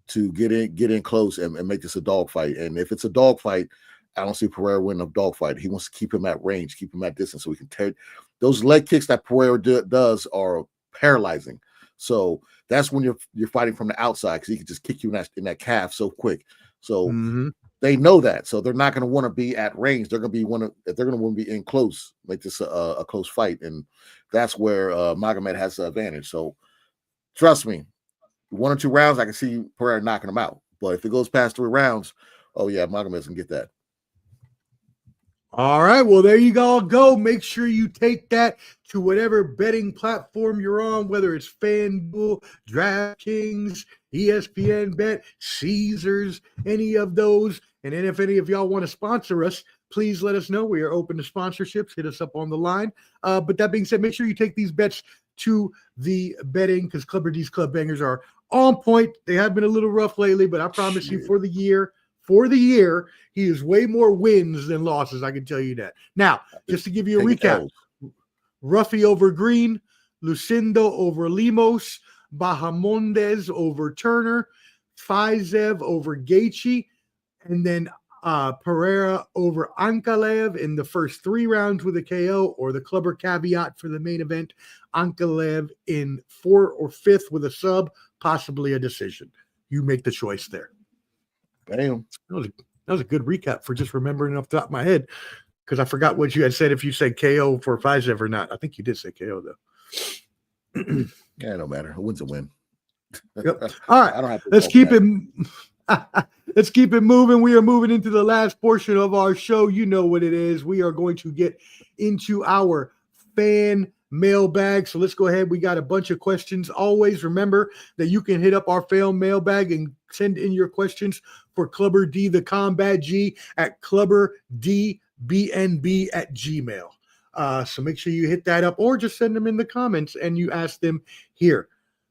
to get in close and make this a dogfight. And if it's a dogfight, I don't see Pereira winning a dogfight. He wants to keep him at range, keep him at distance, so we can tear. Those leg kicks that Pereira does are paralyzing. So that's when you're fighting from the outside because he can just kick you in that calf so quick. So they know that. So they're not going to want to be at range. They're going to want to be in close, make this a close fight, and that's where Magomed has the advantage. So trust me, 1 or 2 rounds, I can see Pereira knocking him out. But if it goes past 3 rounds, oh yeah, Magomed's gonna get that. All right, well, there you all go. Make sure you take that to whatever betting platform you're on, whether it's FanDuel, DraftKings, ESPN Bet, Caesars, any of those. And then if any of y'all want to sponsor us, please let us know. We are open to sponsorships. Hit us up on the line. But that being said, make sure you take these bets to the betting because Clubber D's Club Bangers are on point. They have been a little rough lately, but I promise you for the year, he is way more wins than losses. I can tell you that. Now, just to give you a recap, Ruffy over Green, Lucindo over Lemos, Bahamondes over Turner, Faizev over Gaethje, and then Pereira over Ankalaev in the first 3 rounds with a KO, or the clubber caveat for the main event, Ankalaev in 4th or 5th with a sub, possibly a decision. You make the choice there. Damn. That was a good recap for just remembering off the top of my head, because I forgot what you had said, if you said KO for Fizev or not. I think you did say KO, though. Yeah, no matter. A win's a win. Yep. All right. I don't have to Let's keep it moving. We are moving into the last portion of our show. You know what it is. We are going to get into our fan mailbag. So let's go ahead. We got a bunch of questions. Always remember that you can hit up our fan mailbag and send in your questions for Clubber D, the Combat G, at clubberdbnb@gmail. So make sure you hit that up, or just send them in the comments and you ask them here.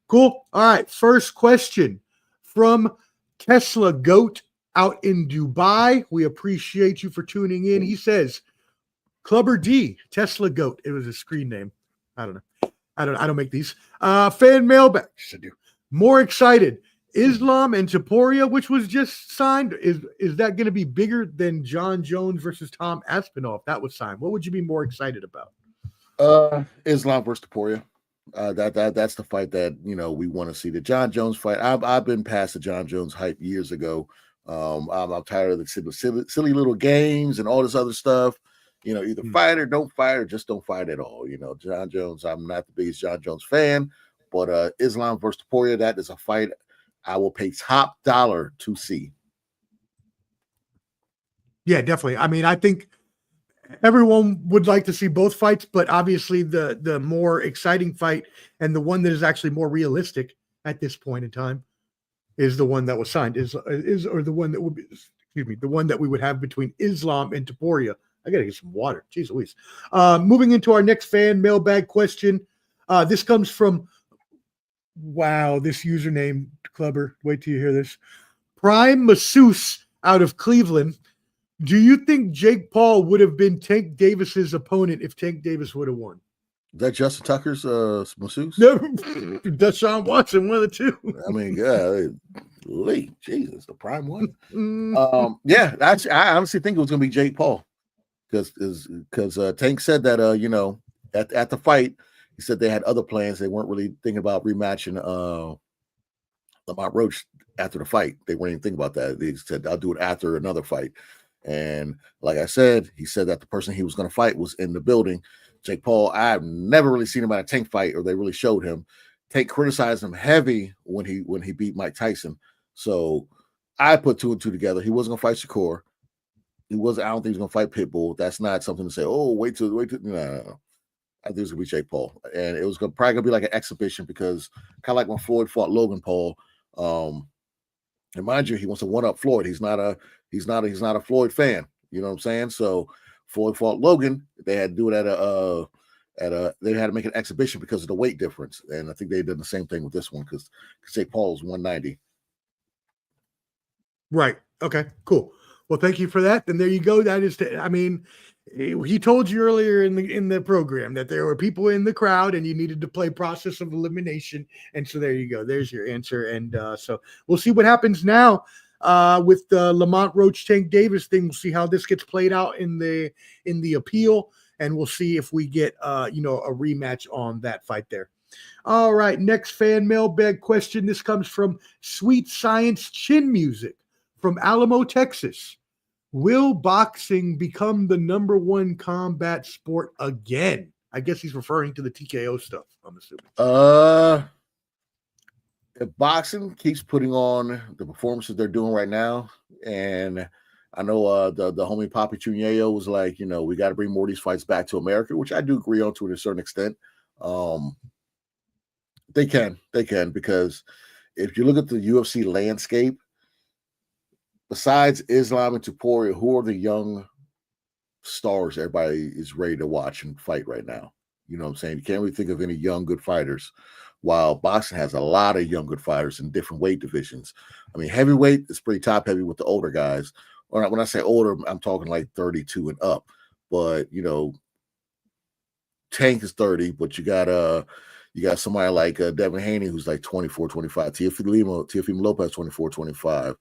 Cool. All right. First question from Tesla Goat out in Dubai. We appreciate you for tuning in. He says, Clubber D, Tesla Goat. It was a screen name. I don't know. I don't make these. Fan mailbag. Should do. More excited. Islam and Topuria, which was just signed. Is that going to be bigger than John Jones versus Tom Aspinall if that was signed? What would you be more excited about? Islam versus Topuria. That's the fight that we want to see. The John Jones fight. I've been past the John Jones hype years ago. I'm tired of the silly little games and all this other stuff. Either fight or don't fight, or just don't fight at all. John Jones. I'm not the biggest John Jones fan, but Islam versus Topuria, that is a fight I will pay top dollar to see. Yeah, definitely. I mean, I think everyone would like to see both fights, but obviously the more exciting fight and the one that is actually more realistic at this point in time is the one that was signed. Or the one that would be, the one that we would have between Islam and Topuria. I gotta get some water. Jeez Louise. Moving into our next fan mailbag question. This comes from this username, Clubber. Wait till you hear this. Prime Masseuse out of Cleveland. Do you think Jake Paul would have been Tank Davis's opponent if Tank Davis would have won? Is that Justin Tucker's masseuse? No, Deshaun Watson, one of the two. I mean, Lee, Jesus, the prime one. Yeah, actually, I honestly think it was going to be Jake Paul, because Tank said that at the fight, he said they had other plans. They weren't really thinking about rematching Lamont Roach after the fight. They weren't even thinking about that. They said, I'll do it after another fight. And like I said, he said that the person he was going to fight was in the building. Jake Paul, I've never really seen him at a Tank fight, or they really showed him. Tank criticized him heavy when he beat Mike Tyson. So I put 2 and 2 together. He wasn't going to fight Shakur. I don't think he was going to fight Pitbull. That's not something to say, wait till. No. I think it was going to be Jake Paul. And it was probably going to be like an exhibition, because kind of like when Floyd fought Logan Paul. And mind you, he wants to one-up Floyd. He's not a Floyd fan. You know what I'm saying? So Floyd fought Logan. They had to do it they had to make an exhibition because of the weight difference. And I think they did the same thing with this one, because Jake Paul is 190. Right. Okay, cool. Well, thank you for that. And there you go. That is, he told you earlier in the program that there were people in the crowd and you needed to play process of elimination. And so there you go. There's your answer. And so we'll see what happens now with the Lamont Roach Tank Davis thing. We'll see how this gets played out in the appeal, and we'll see if we get a rematch on that fight there. All right, next fan mailbag question. This comes from Sweet Science Chin Music from Alamo, Texas. Will boxing become the #1 combat sport again? I guess he's referring to the TKO stuff, I'm assuming. If boxing keeps putting on the performances they're doing right now, and I know the homie Papi Chuneo was like, we got to bring more of these fights back to America, which I do agree on to a certain extent. They can, because if you look at the UFC landscape, besides Islam and Topuria, who are the young stars everybody is ready to watch and fight right now? You know what I'm saying? You can't really think of any young, good fighters, while boxing has a lot of young, good fighters in different weight divisions. I mean, heavyweight is pretty top heavy with the older guys. Or when I say older, I'm talking like 32 and up. But, Tank is 30, but you got somebody like Devin Haney, who's like 24, 25. Teofimo Lopez, 24, 25.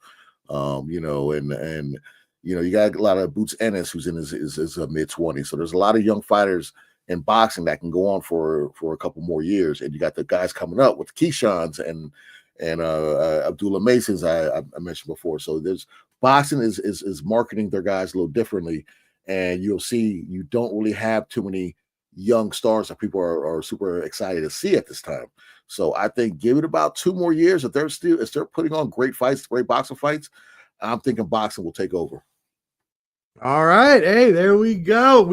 And You know, you got a lot of Boots Ennis who's in his mid-20s. So there's a lot of young fighters in boxing that can go on for a couple more years. And you got the guys coming up with Keyshawn's and Abdullah Masons I mentioned before. So there's boxing is marketing their guys a little differently. And you'll see you don't really have too many young stars that people are super excited to see at this time. So I think give it about 2 more years. If they're putting on great fights, great boxing fights, I'm thinking boxing will take over. All right. Hey, there we go.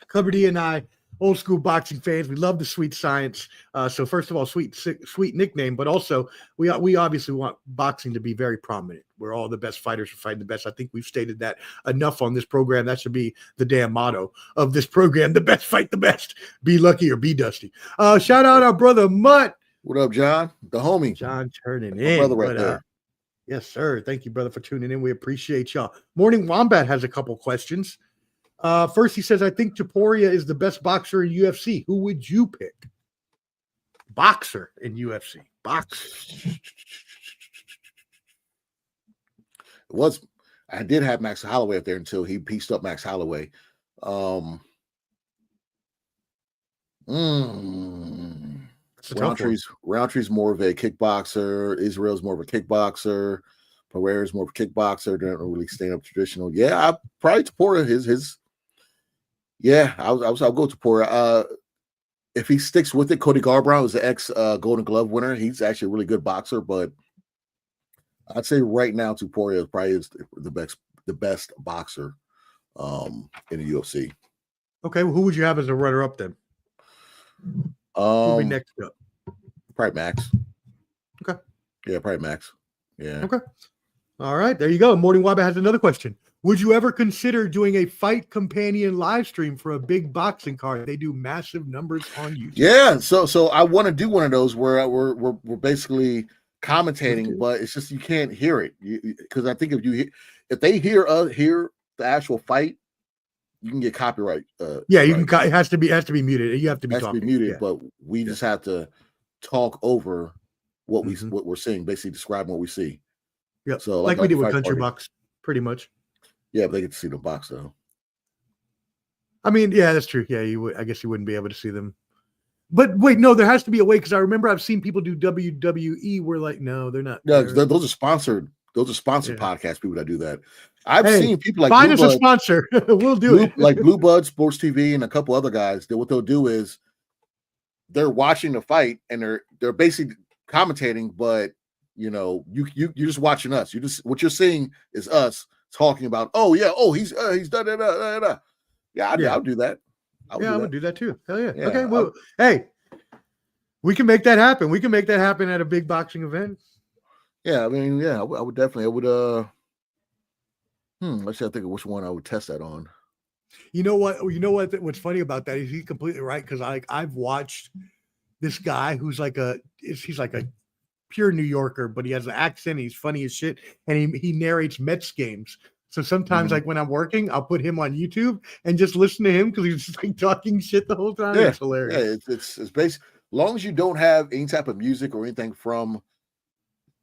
Clubber D and I, old school boxing fans, we love the sweet science. So first of all, sweet nickname, but also we obviously want boxing to be very prominent, where all the best fighters are fighting the best. I think we've stated that enough on this program. That should be the damn motto of this program. The best fight the best. Be lucky or be dusty. Shout out our brother Mutt. What up, John? The homie. John turning My in. brother right there. Yes, sir. Thank you, brother, for tuning in. We appreciate y'all. Morning Wombat has a couple questions. First, he says, I think Topuria is the best boxer in UFC. Who would you pick? Boxer in UFC. Boxer. I did have Max Holloway up there until he pieced up Max Holloway. Roundtree's more of a kickboxer. Israel's more of a kickboxer. Pereira's more of a kickboxer. They're not really staying up traditional. Yeah, I probably Topuria his. Yeah, I'll go Topuria. If he sticks with it, Cody Garbrandt is the ex Golden Glove winner. He's actually a really good boxer, but I'd say right now Topuria probably is the best boxer in the UFC. Okay, well, who would you have as a runner-up then? Who'll be next up? Probably Max. Okay. Yeah, probably Max. Yeah. Okay. All right, there you go. Morning Waba has another question. Would you ever consider doing a fight companion live stream for a big boxing card? They do massive numbers on YouTube. Yeah, so I want to do one of those where we're basically commentating, but it's just you can't hear it because I think if they hear the actual fight, you can get copyright. You can. It has to be muted. You have to be talking. To be muted, but we just have to talk over what we're seeing, basically describing what we see. Yeah, so like we did with Country Box, pretty much. Yeah, but they get to see the box though. I mean, yeah, that's true. Yeah, I guess you wouldn't be able to see them. But wait, no, there has to be a way because I remember I've seen people do WWE where like, no, they're not. No, those are sponsored. Those are sponsored podcast people that do that. I've seen people like find us a sponsor. We'll do it. Like Blue Bud Sports TV and a couple other guys. What they'll do is they're watching the fight and they're basically commentating, but you're just watching us. What you're seeing is us talking about. Oh yeah, he's done it. Yeah, I'll do that. I would do that too. Hell yeah. Okay, well, hey, we can make that happen. We can make that happen at a big boxing event. Yeah, I mean, yeah, I would definitely. I would. Let's see. I think of which one I would test that on. You know what? What's funny about that is he's completely right because I've watched this guy who's he's like a pure New Yorker, but he has an accent. He's funny as shit, and he narrates Mets games. So sometimes, like when I'm working, I'll put him on YouTube and just listen to him because he's just like talking shit the whole time. Yeah. It's hilarious. Yeah, it's basically as long as you don't have any type of music or anything from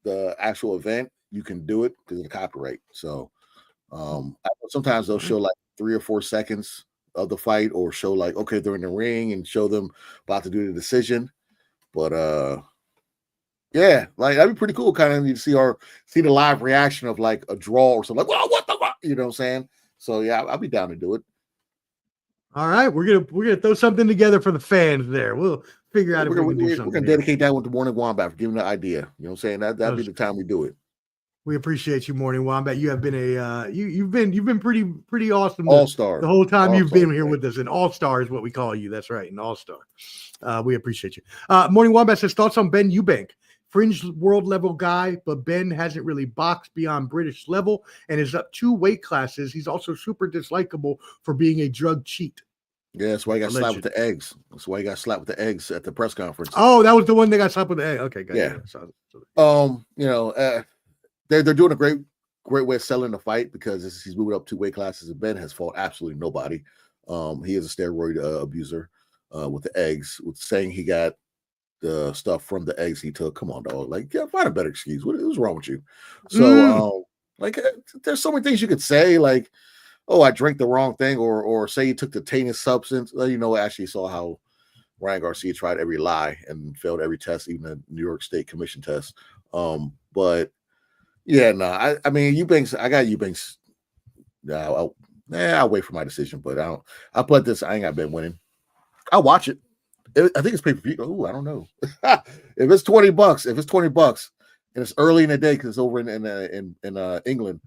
the actual event, you can do it because of the copyright. So sometimes they'll show like 3 or 4 seconds of the fight, or show like they're in the ring and show them about to do the decision. But yeah, like that'd be pretty cool. Kind of see the live reaction of like a draw or something. Like, well, what the fuck? You know what I'm saying? So yeah, I'll be down to do it. All right, we're gonna throw something together for the fans there. We'll figure out if we can do something. We're gonna dedicate that one to Morning Wombat for giving the idea. You know what I'm saying? That'd be the time we do it. We appreciate you, Morning Wombat. You have been you've been pretty awesome. All-star the whole time you've been here with us. An all-star is what we call you. That's right, an all-star. We appreciate you. Morning Wombat says thoughts on Ben Eubank. Fringe world level guy, but Ben hasn't really boxed beyond British level and is up 2 weight classes. He's also super dislikable for being a drug cheat. Yeah, that's why he got slapped with the eggs. That's why he got slapped with the eggs at the press conference. Oh, that was the one that got slapped with the egg. Okay, good. Yeah. They're doing a great way of selling the fight because he's moving up 2 weight classes, and Ben has fought absolutely nobody. He is a steroid abuser with the eggs, with saying he got the stuff from the eggs he took. Come on, dog. Like, find a better excuse. What's wrong with you? So Like, there's so many things you could say, like, oh, I drank the wrong thing, or say you took the tainted substance. Well, actually saw how Ryan Garcia tried every lie and failed every test, even the New York State Commission test. But yeah, no, I mean, Eubanks, I got Eubanks. I'll wait for my decision, but I'll put this. I ain't got been winning. I'll watch it. I think it's pay-per-view. Oh, I don't know. If it's $20, and it's early in the day because it's over in England.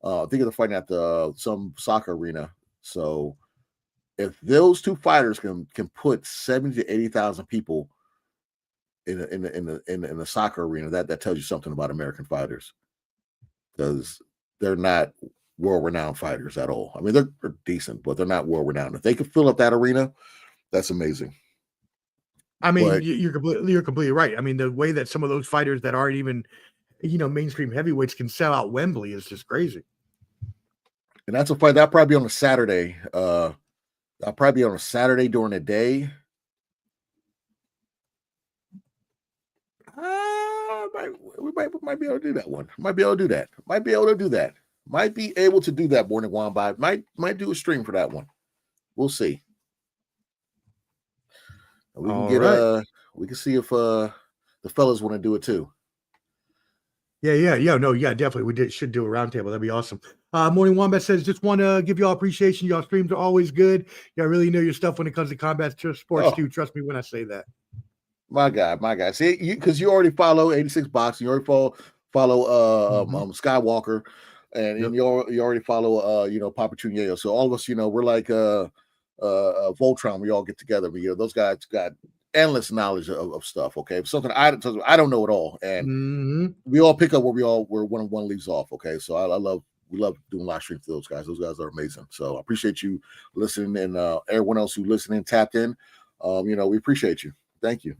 I think they're fighting at some soccer arena. So if those two fighters can put 70 to 80,000 people in the soccer arena, that tells you something about American fighters, because they're not world-renowned fighters at all. I mean, they're decent, but they're not world-renowned. If they can fill up that arena, that's amazing. I mean, you're completely right. I mean, the way that some of those fighters that aren't even, mainstream heavyweights can sell out Wembley is just crazy. And that's a fight that'll probably be on a Saturday. I'll probably be on a Saturday during the day. We might be able to do that one. Might be able to do that. Might be able to do that, Morning Wombat. Might do a stream for that one. We'll see. We can we can see if the fellas want to do it too. Yeah, definitely. Should do a roundtable. That'd be awesome. Morning Wombat says, just want to give y'all appreciation. Y'all streams are always good. Y'all really know your stuff when it comes to combat sports too. Trust me when I say that. My guy. See, because you already follow 86 Boxing, you already follow Skywalker, and you already follow Papa Chuneo. So all of us, we're like Voltron. We all get together. But those guys got endless knowledge of stuff. Okay, something I don't know it all, and we all pick up where one leaves off. Okay, so we love doing live streams for those guys. Those guys are amazing. So I appreciate you listening, and everyone else who listening tapped in. We appreciate you. Thank you.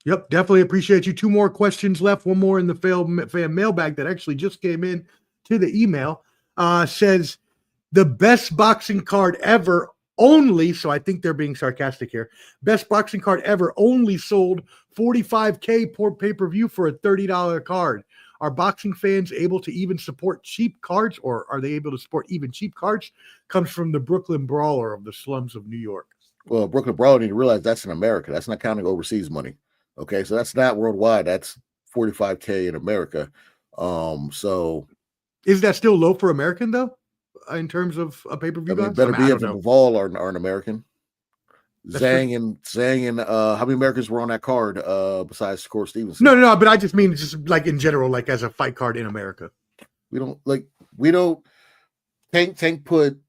Yep, definitely appreciate you. 2 more questions left. One more in the fan mailbag that actually just came in to the email. Says the best boxing card ever only, so I think they're being sarcastic here. Best boxing card ever only sold $45K per pay-per-view for a $30 card. Are boxing fans able to even support cheap cards, or are they able to support even cheap cards? Comes from the Brooklyn Brawler of the slums of New York. Well, Brooklyn Brawler, need to realize that's in America. That's not counting overseas money. Okay, so that's not worldwide. That's $45K in America. So is that still low for American though, in terms of a pay-per-view? Better be if Bivol are an American. Zhang and how many Americans were on that card besides Shakur Stevenson? No, but I just mean just like in general, like as a fight card in America. We don't Tank put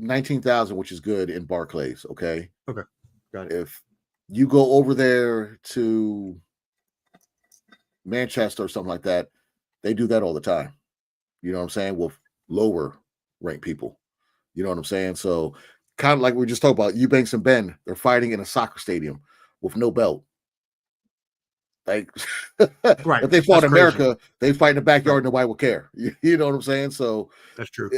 19,000, which is good, in Barclays. Okay, got it. If you go over there to Manchester or something like that, they do that all the time. You know what I'm saying? With lower ranked people. You know what I'm saying? So kind of like we just talked about, Eubanks and Ben, they're fighting in a soccer stadium with no belt. Like, right. If they fought in America, they fight in the backyard, nobody will care. You know what I'm saying? So that's true.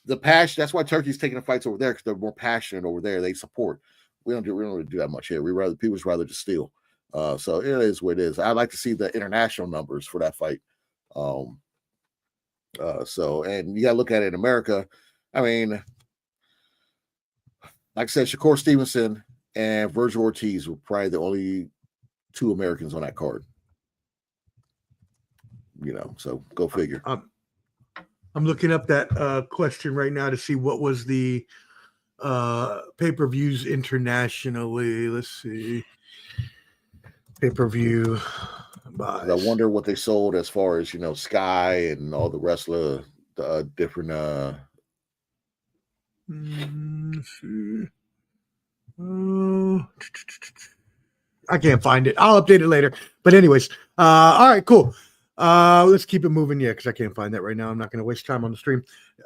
The passion, that's why Turkey's taking the fights over there, because they're more passionate over there. They support. We don't really do that much here. People just rather just steal. So it is what it is. I'd like to see the international numbers for that fight. So, and you gotta look at it in America. I mean, like I said, Shakur Stevenson and Virgil Ortiz were probably the only 2 Americans on that card. So go figure. I'm looking up that question right now to see what was the pay-per-views internationally. Let's see. Pay-per-view. I wonder what they sold as far as, Sky and all the rest of the different let's see. I can't find it. I'll update it later. But anyways, all right, cool. Let's keep it moving, because I can't find that right now. I'm not going to waste time on the stream.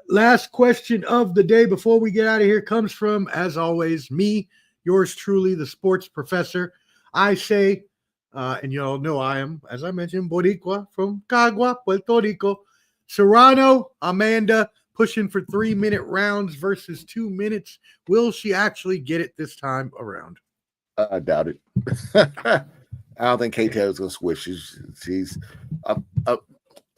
Last question of the day before we get out of here comes from, as always, me, yours truly, the sports professor. I say, and you all know I am, as I mentioned, Boricua from Cagua, Puerto Rico. Serrano, Amanda, pushing for 3-minute rounds versus 2 minutes. Will she actually get it this time around? I doubt it. I don't think Kate Taylor's going to switch. She's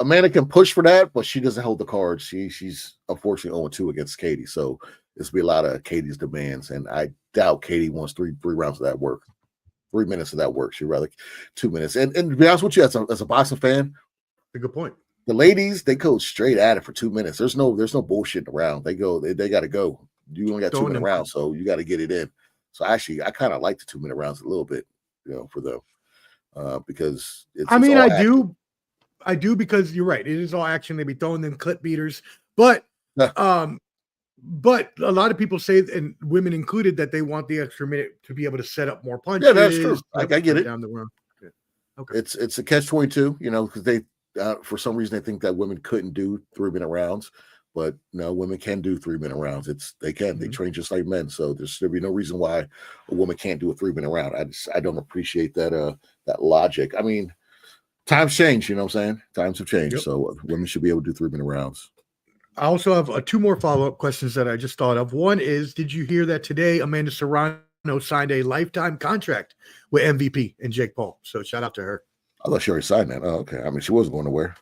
Amanda can push for that, but she doesn't hold the cards. She's unfortunately 0-2 against Katie. So this will be a lot of Katie's demands. And I doubt Katie wants three rounds of that work. 3 minutes of that work. She'd rather 2 minutes. And to be honest with you, as a boxing fan, a good point. The ladies, they go straight at it for 2 minutes. There's no bullshitting around. They got to go. You only got 2 minute rounds, so you got to get it in. So actually, I kind of like the 2 minute rounds a little bit, for them, because I do because you're right. It is all action. They be throwing them clip beaters, but a lot of people say, and women included, that they want the extra minute to be able to set up more punches. Yeah, that's true. I get it. Down the road. Yeah. Okay. It's a catch-22, because they for some reason they think that women couldn't do 3 minute rounds, but no, women can do 3 minute rounds. They can. They train just like men, so there'll be no reason why a woman can't do a 3 minute round. I don't appreciate that logic. I mean, times change, you know what I'm saying? Times have changed, so women should be able to do 3 minute rounds. I also have 2 more follow-up questions that I just thought of. One is, did you hear that today Amanda Serrano signed a lifetime contract with MVP and Jake Paul? So shout out to her. I thought she already signed that. Oh, okay. I mean, she wasn't going nowhere.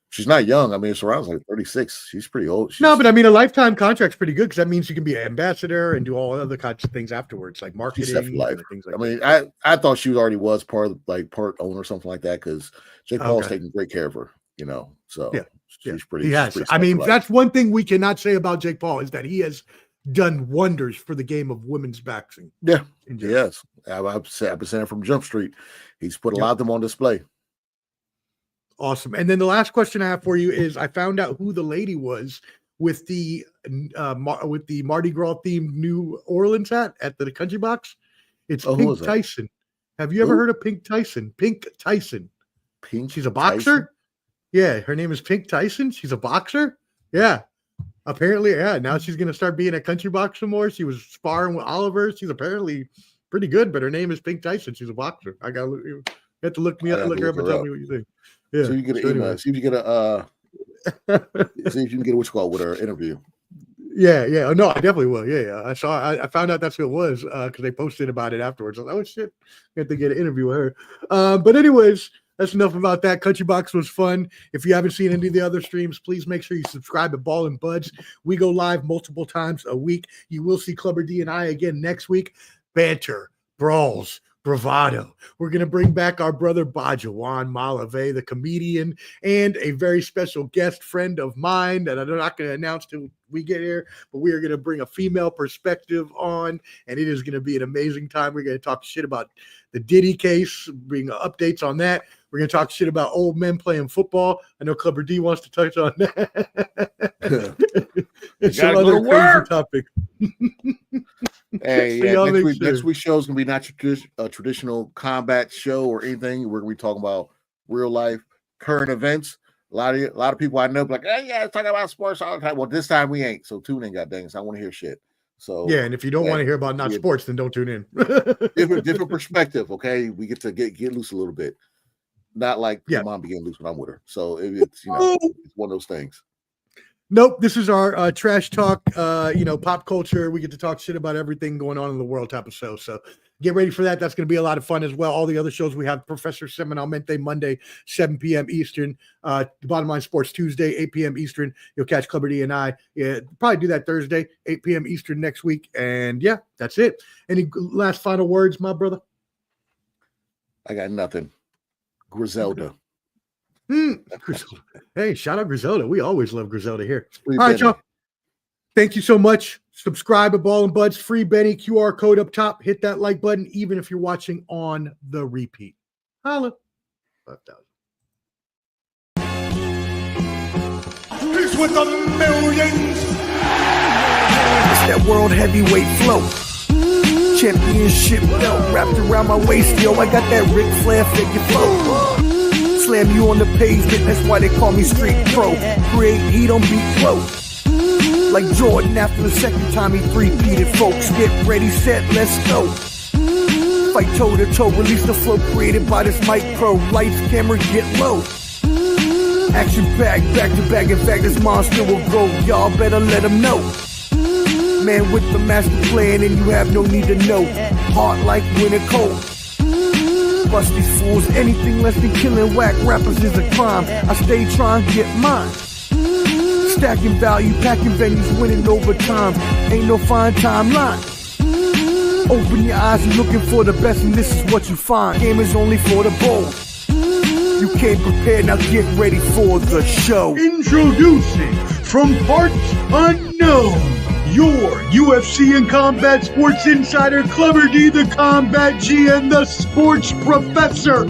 She's not young. I mean, Serrano's like 36. She's pretty old. No, but I mean, a lifetime contract's pretty good because that means you can be an ambassador and do all other kinds of things afterwards, like marketing and things like that. I mean, I thought she already was part owner or something like that because Jake Paul's taking great care of her, So yeah. She's pretty. He has. I mean, that's one thing we cannot say about Jake Paul is that he has done wonders for the game of women's boxing. Yeah, yes. I've been saying from Jump Street, he's put a lot of them on display. Awesome. And then the last question I have for you is: I found out who the lady was with the Mardi Gras themed New Orleans hat at the Country Box. It's Pink Tyson. Have you ever heard of Pink Tyson? Pink Tyson. She's a boxer. Tyson? Yeah, her name is Pink Tyson. She's a boxer. Yeah. Apparently, yeah. Now she's going to start being a country boxer more. She was sparring with Oliver. She's apparently pretty good, but her name is Pink Tyson. She's a boxer. You have to look me up, look her up and tell me what you think. Yeah. So you get an email. See if you get see if you can get what's called with her interview. Yeah. Oh, no, I definitely will. Yeah. I found out that's who it was because they posted about it afterwards. I was like, oh shit, I have to get an interview with her. But anyways, that's enough about that. Country Box was fun. If you haven't seen any of the other streams, please make sure you subscribe to Ball and Buds. We go live multiple times a week. You will see Clubber D and I again next week. Banter, brawls, bravado. We're going to bring back our brother Baja Juan Malave, the comedian, and a very special guest friend of mine that I'm not going to announce till we get here, but we are going to bring a female perspective on, and it is going to be an amazing time. We're going to talk shit about the Diddy case, bring updates on that. We're going to talk shit about old men playing football. I know Clubber D wants to touch on that. It's some other crazy topic. Hey, next week's show is going to be not a traditional combat show or anything. We're going to be talking about real life, current events. A lot of people I know be like, hey, yeah, talking about sports all the time. Well, this time we ain't. So tune in, goddamn. I want to hear shit. So yeah, and if you don't want to hear about not sports, then don't tune in. different perspective. Okay, we get to get loose a little bit. Not like my mom be getting loose when I'm with her. So it's it's one of those things. Nope, this is our trash talk, pop culture. We get to talk shit about everything going on in the world type of show. So get ready for that. That's going to be a lot of fun as well. All the other shows we have: Professor Seminalmente Monday, 7 p.m. Eastern. The Bottom Line Sports Tuesday, 8 p.m. Eastern. You'll catch Clubber D and I. Yeah, probably do that Thursday, 8 p.m. Eastern next week. And yeah, that's it. Any last final words, my brother? I got nothing. Griselda. Hey, shout out Griselda. We always love Griselda here. All right, y'all. Thank you so much. Subscribe to Ball and Buds. Free Benny QR code up top. Hit that like button, even if you're watching on the repeat. Holla. 5,000. He's with the millions. It's that world heavyweight flow. Championship belt wrapped around my waist. Yo, I got that Ric Flair figure flow. Slam you on the pavement, that's why they call me Street Pro. Create heat on beat flow. Like Jordan after the second time he three-peated, folks. Get ready, set, let's go. Fight toe to toe, release the flow created by this mic pro. Lights, camera, get low. Action packed, back to back. In fact, this monster will go. Y'all better let him know. Man with the master plan, and you have no need to know. Hard like winter cold. bust these fools. Anything less than killing whack rappers is a crime. I stay trying to get mine. Stacking value, packing venues, winning over time. Ain't no fine timeline. Open your eyes and looking for the best, and this is what you find. Game is only for the bold. You came prepared, now get ready for the show. Introducing from parts unknown, your UFC and combat sports insider, Clever D, the Combat G, and the Sports Professor,